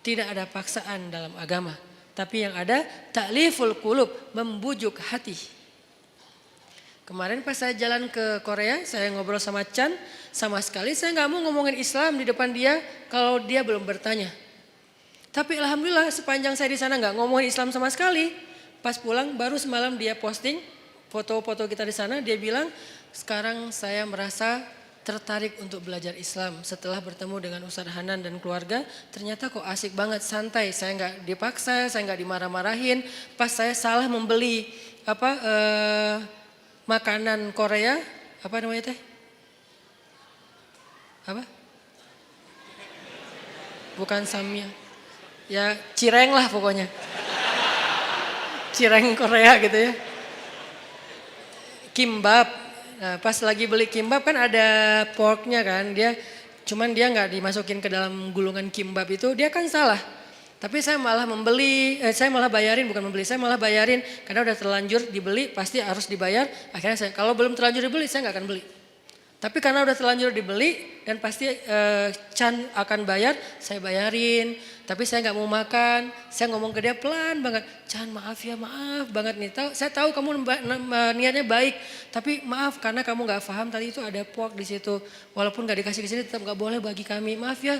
Tidak ada paksaan dalam agama. Tapi yang ada ta'liful qulub, membujuk hati. Kemarin pas saya jalan ke Korea, saya ngobrol sama Chan, sama sekali saya nggak mau ngomongin Islam di depan dia kalau dia belum bertanya. Tapi alhamdulillah sepanjang saya di sana nggak ngomongin Islam sama sekali. Pas pulang baru semalam dia posting foto-foto kita di sana, dia bilang sekarang saya merasa tertarik untuk belajar Islam setelah bertemu dengan Ustadz Hanan dan keluarga. Ternyata kok asik banget, santai, saya nggak dipaksa, saya nggak dimarah-marahin. Pas saya salah membeli makanan Korea, apa namanya teh? Apa? Bukan samyang, ya cireng lah pokoknya. Cireng Korea gitu ya. Kimbap. Nah, pas lagi beli kimbap kan ada porknya kan, dia nggak dimasukin ke dalam gulungan kimbap itu, dia kan salah. Tapi saya malah bayarin, bukan membeli, saya malah bayarin karena udah terlanjur dibeli pasti harus dibayar. Akhirnya saya kalau belum terlanjur dibeli saya nggak akan beli. Tapi karena udah terlanjur dibeli dan pasti Chan akan bayar, saya bayarin. Tapi saya nggak mau makan, saya ngomong ke dia pelan banget. Chan maaf ya, maaf banget nih. Saya tahu kamu niatnya baik, tapi maaf karena kamu nggak paham tadi itu ada pork di situ. Walaupun nggak dikasih ke sini tetap nggak boleh bagi kami. Maaf ya.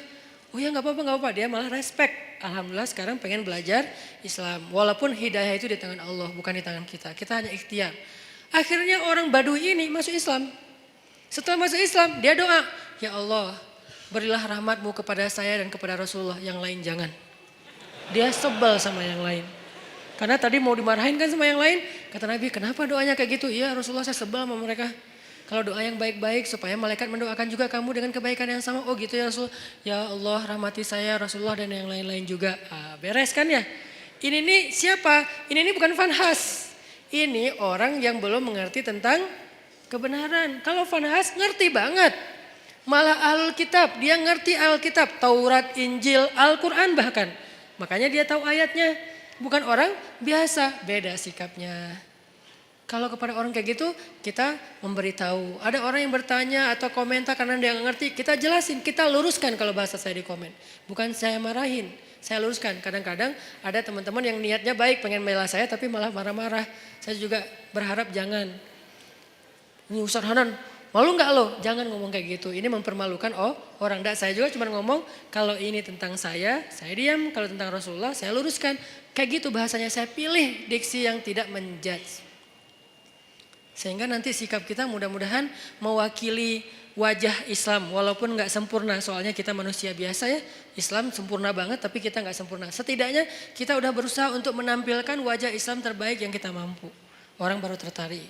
Oh ya nggak apa-apa. Dia malah respect. Alhamdulillah sekarang pengen belajar Islam. Walaupun hidayah itu di tangan Allah, bukan di tangan kita. Kita hanya ikhtiar. Akhirnya orang Baduy ini masuk Islam. Setelah masuk Islam, dia doa, ya Allah, berilah rahmatmu kepada saya dan kepada Rasulullah, yang lain jangan. Dia sebel sama yang lain. Karena tadi mau dimarahin kan sama yang lain, kata Nabi, kenapa doanya kayak gitu? Iya Rasulullah, saya sebel sama mereka. Kalau doa yang baik-baik supaya malaikat mendoakan juga kamu dengan kebaikan yang sama. Oh gitu ya Rasul, ya Allah rahmati saya, Rasulullah dan yang lain-lain juga. Beres kan ya? Ini nih siapa? Ini bukan Fanhas. Ini orang yang belum mengerti tentang kebenaran. Kalau Fanhas ngerti banget. Malah Alkitab, dia ngerti Alkitab, Taurat, Injil, Al-Quran bahkan. Makanya dia tahu ayatnya. Bukan orang biasa, beda sikapnya. Kalau kepada orang kayak gitu, kita memberitahu. Ada orang yang bertanya atau komentar karena dia nggak ngerti, kita jelasin, kita luruskan kalau bahasa saya di komen. Bukan saya marahin, saya luruskan. Kadang-kadang ada teman-teman yang niatnya baik, pengen membela saya tapi malah marah-marah. Saya juga berharap jangan. Ini Ustadz Hanan, malu nggak lo? Jangan ngomong kayak gitu. Ini mempermalukan orang. Saya juga cuma ngomong kalau ini tentang saya diam. Kalau tentang Rasulullah, saya luruskan. Kayak gitu bahasanya, saya pilih diksi yang tidak menjudge. Sehingga nanti sikap kita mudah-mudahan mewakili wajah Islam. Walaupun nggak sempurna, soalnya kita manusia biasa ya. Islam sempurna banget tapi kita nggak sempurna. Setidaknya kita udah berusaha untuk menampilkan wajah Islam terbaik yang kita mampu. Orang baru tertarik.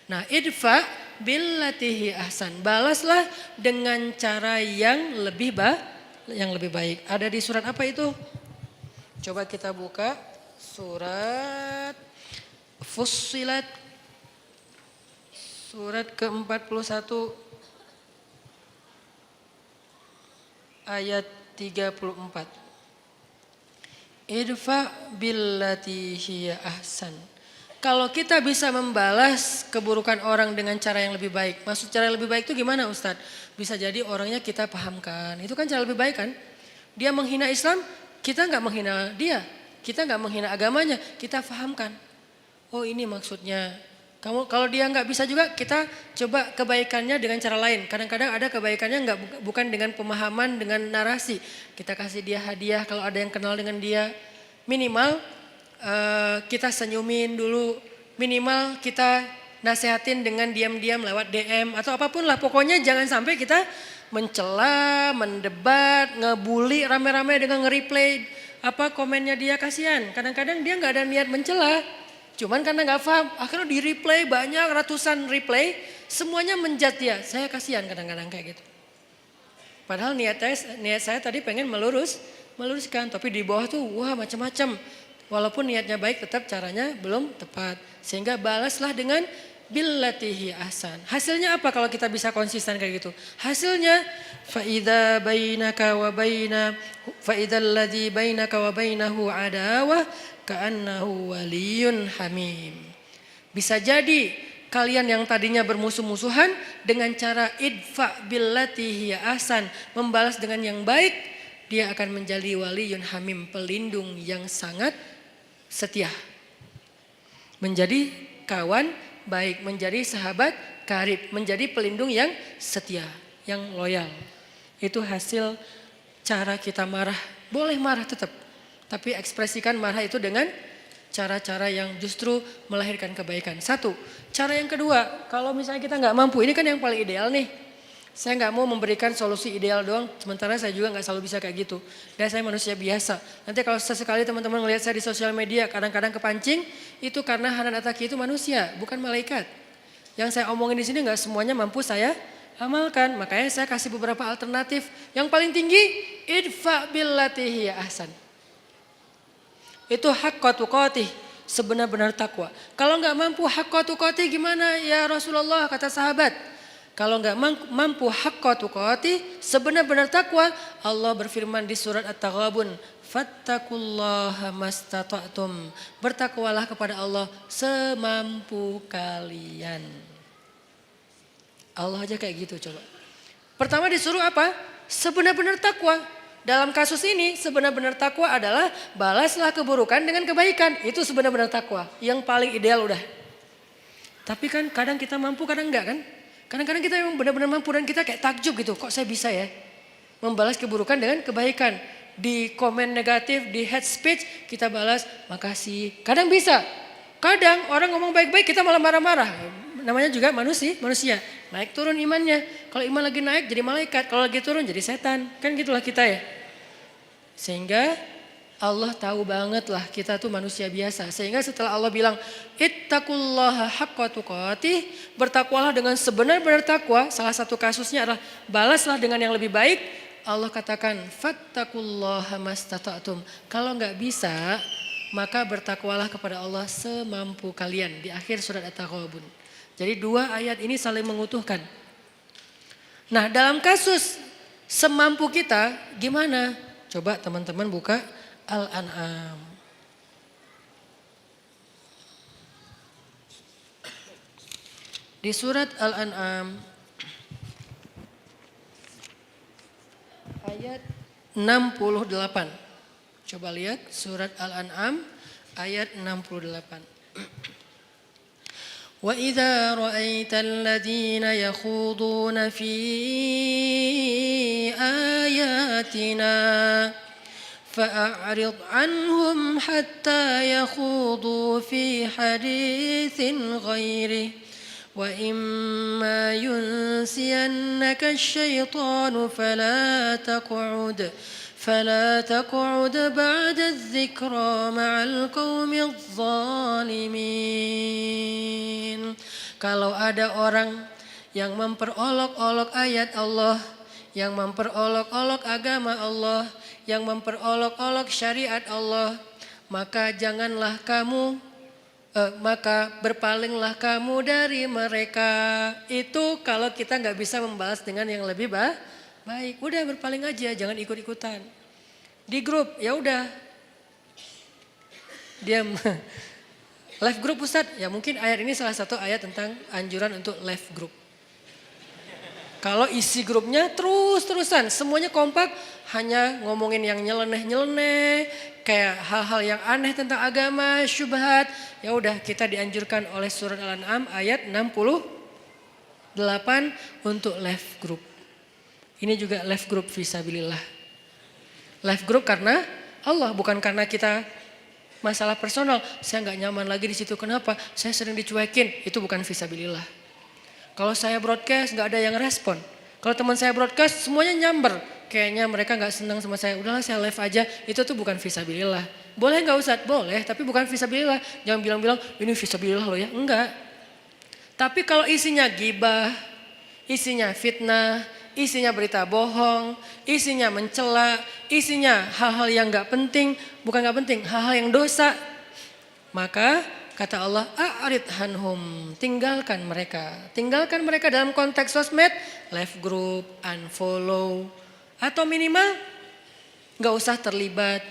Nah, idfa billatihi ahsan. Balaslah dengan cara yang lebih baik. Ada di surat apa itu? Coba kita buka surat Fussilat surat ke-41 ayat 34. Idfa billati hiya ahsan. Kalau kita bisa membalas keburukan orang dengan cara yang lebih baik. Maksud cara yang lebih baik itu gimana Ustadz? Bisa jadi orangnya kita pahamkan. Itu kan cara lebih baik kan? Dia menghina Islam, kita nggak menghina dia. Kita nggak menghina agamanya, kita pahamkan. Oh ini maksudnya. Kalau dia nggak bisa juga, kita coba kebaikannya dengan cara lain. Kadang-kadang ada kebaikannya bukan dengan pemahaman, dengan narasi. Kita kasih dia hadiah kalau ada yang kenal dengan dia. Minimal kita senyumin dulu, minimal kita nasehatin dengan diam-diam lewat DM atau apapun lah. Pokoknya jangan sampai kita mencela, mendebat, ngebully rame-rame dengan nge-replay komennya dia. Kasihan. Kadang-kadang dia nggak ada niat mencela, cuman karena nggak paham, akhirnya di replay banyak ratusan replay, semuanya menjat dia. Saya kasihan kadang-kadang kayak gitu. Padahal niat saya tadi pengen meluruskan, tapi di bawah tuh wah macam-macam. Walaupun niatnya baik, tetap caranya belum tepat. Sehingga balaslah dengan billatihi ahsan. Hasilnya apa kalau kita bisa konsisten kayak gitu? Hasilnya faidza bainaka wa baina faidzal ladzi bainaka wa bainahu adawah ka'annahu waliyun hamim. Bisa jadi kalian yang tadinya bermusuh-musuhan dengan cara idfa billatihi ahsan, membalas dengan yang baik, dia akan menjadi waliyun hamim, pelindung yang sangat setia. Menjadi kawan baik, menjadi sahabat karib, menjadi pelindung yang setia, yang loyal. Itu hasil cara kita marah. Boleh marah tetap, tapi ekspresikan marah itu dengan cara-cara yang justru melahirkan kebaikan. Satu. Cara yang kedua, kalau misalnya kita nggak mampu, ini kan yang paling ideal nih. Saya nggak mau memberikan solusi ideal doang, sementara saya juga nggak selalu bisa kayak gitu. Dan saya manusia biasa. Nanti kalau sesekali teman-teman melihat saya di sosial media, kadang-kadang kepancing, itu karena Hanan Ataki itu manusia, bukan malaikat. Yang saya omongin di sini nggak semuanya mampu saya amalkan. Makanya saya kasih beberapa alternatif. Yang paling tinggi, idfa billati hiya ahsan. Itu haqqa tuqatih, sebenar-benar takwa. Kalau nggak mampu haqqa tuqatih gimana ya Rasulullah, kata sahabat. Kalau nggak mampu haqqa tuqatih, sebenar-benar takwa, Allah berfirman di surat At-Taghabun, fattaqullaha mastata'tum. Bertakwalah kepada Allah semampu kalian. Allah aja kayak gitu coba. Pertama disuruh apa? Sebenar-benar takwa. Dalam kasus ini sebenar-benar takwa adalah balaslah keburukan dengan kebaikan. Itu sebenar-benar takwa. Yang paling ideal udah. Tapi kan kadang kita mampu, kadang enggak kan. Kadang-kadang kita memang benar-benar mampu dan kita kayak takjub gitu. Kok saya bisa ya membalas keburukan dengan kebaikan. Di komen negatif, di hate speech kita balas makasih. Kadang bisa. Kadang orang ngomong baik-baik kita malah marah-marah. Namanya juga manusia. Naik turun imannya. Kalau iman lagi naik jadi malaikat. Kalau lagi turun jadi setan. Kan gitulah kita ya. Sehingga Allah tahu banget lah kita tuh manusia biasa. Sehingga setelah Allah bilang ittaqullaha haqqa tuqatih, bertakwalah dengan sebenar-benar takwa. Salah satu kasusnya adalah balaslah dengan yang lebih baik. Allah katakan fattaqullaha mastata'tum. Kalau nggak bisa maka bertakwalah kepada Allah semampu kalian. Di akhir surat At-Taghabun. Jadi dua ayat ini saling mengutuhkan. Nah dalam kasus semampu kita gimana? Coba teman-teman buka Al-An'am. Di surat Al-An'am ayat 68. Coba lihat surat Al-An'am ayat 68. وَإِذَا رَأَيْتَ الَّذِينَ يَخُوضُونَ فِي آيَاتِنَا فَأَعْرِضْ عَنْهُمْ حَتَّى يَخُوضُوا فِي حَدِيثٍ غَيْرِهِ وَإِمَّا يُنْسِيَنَّكَ الشَّيْطَانُ فلا تقعد بعد الذكرى مع القوم الظالمين. Kalau ada orang yang memperolok-olok ayat Allah, yang memperolok-olok agama Allah, yang memperolok-olok syariat Allah, maka maka berpalinglah kamu dari mereka. Itu kalau kita nggak bisa membalas dengan yang lebih baik, udah berpaling aja, jangan ikut-ikutan. Di grup, ya udah. Diam. Live group Ustadz, ya mungkin ayat ini salah satu ayat tentang anjuran untuk live group. Kalau isi grupnya terus-terusan, semuanya kompak, hanya ngomongin yang nyeleneh-nyeleneh, kayak hal-hal yang aneh tentang agama, syubhat. Ya udah, kita dianjurkan oleh surat Al-An'am ayat 68 untuk live group. Ini juga live group fisabilillah. Live group karena Allah, bukan karena kita masalah personal. Saya nggak nyaman lagi di situ. Kenapa? Saya sering dicuekin. Itu bukan fisabilillah. Kalau saya broadcast nggak ada yang respon. Kalau teman saya broadcast semuanya nyamber. Kayaknya mereka nggak senang sama saya. Udahlah saya live aja. Itu tuh bukan fisabilillah. Boleh nggak Ustadz? Boleh. Tapi bukan fisabilillah. Jangan bilang-bilang ini fisabilillah loh ya. Enggak. Tapi kalau isinya gibah, isinya fitnah, isinya berita bohong, isinya mencela, isinya hal-hal yang gak penting, bukan gak penting, hal-hal yang dosa. Maka kata Allah, a'rid hanhum, tinggalkan mereka. Tinggalkan mereka dalam konteks sosmed, live group, unfollow, atau minimal gak usah terlibat.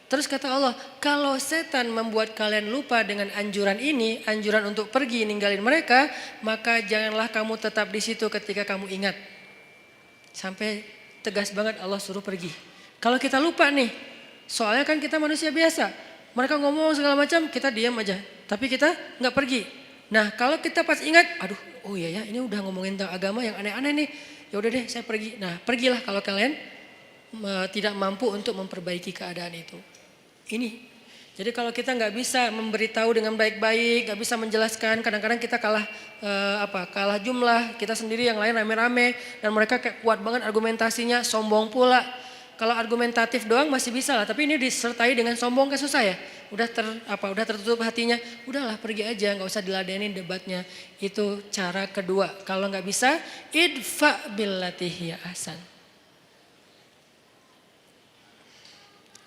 Terus kata Allah, kalau setan membuat kalian lupa dengan anjuran ini, anjuran untuk pergi ninggalin mereka, maka janganlah kamu tetap di situ ketika kamu ingat. Sampai tegas banget Allah suruh pergi. Kalau kita lupa nih, soalnya kan kita manusia biasa. Mereka ngomong segala macam, kita diam aja. Tapi kita nggak pergi. Nah kalau kita pas ingat, aduh oh iya ya ini udah ngomongin tentang agama yang aneh-aneh nih. Ya udah deh saya pergi. Nah pergilah kalau kalian tidak mampu untuk memperbaiki keadaan itu. Ini. Jadi kalau kita nggak bisa memberitahu dengan baik-baik, nggak bisa menjelaskan, kadang-kadang kita kalah jumlah, kita sendiri yang lain rame-rame, dan mereka kayak kuat banget argumentasinya, sombong pula. Kalau argumentatif doang masih bisa lah, tapi ini disertai dengan sombong kan susah ya. Udah tertutup hatinya, udahlah pergi aja, nggak usah diladenin debatnya. Itu cara kedua. Kalau nggak bisa, idfa billati hiya ahsan.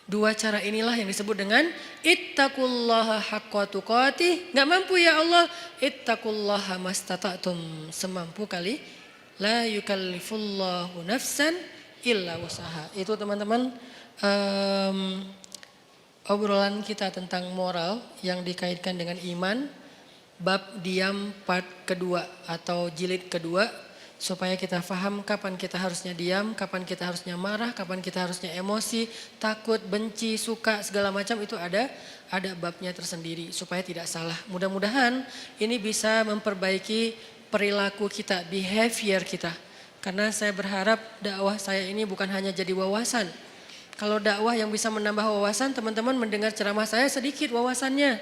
Dua cara inilah yang disebut dengan ittaqullaha haqqa tuqatih. Nggak mampu ya Allah, ittaqullaha mastata'tum, semampu kali. La yukallifullahu nafsan illa wusaha. Itu teman-teman obrolan kita tentang moral yang dikaitkan dengan iman, bab diam part kedua atau jilid kedua, supaya kita paham kapan kita harusnya diam, kapan kita harusnya marah, kapan kita harusnya emosi, takut, benci, suka, segala macam itu ada babnya tersendiri supaya tidak salah. Mudah-mudahan ini bisa memperbaiki perilaku kita, behavior kita. Karena saya berharap dakwah saya ini bukan hanya jadi wawasan. Kalau dakwah yang bisa menambah wawasan, teman-teman mendengar ceramah saya sedikit wawasannya.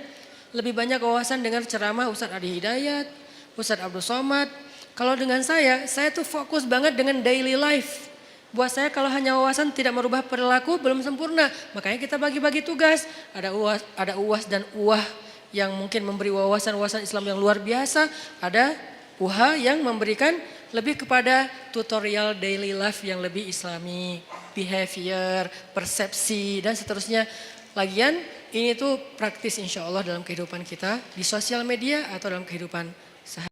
Lebih banyak wawasan dengar ceramah Ustadz Adi Hidayat, Ustadz Abdul Somad. Kalau dengan saya tuh fokus banget dengan daily life. Buat saya kalau hanya wawasan tidak merubah perilaku belum sempurna. Makanya kita bagi-bagi tugas. Ada UAS dan UAH yang mungkin memberi wawasan-wawasan Islam yang luar biasa. Ada UHA yang memberikan lebih kepada tutorial daily life yang lebih islami. Behavior, persepsi dan seterusnya. Lagian ini tuh praktis insya Allah dalam kehidupan kita. Di sosial media atau dalam kehidupan sehari-hari.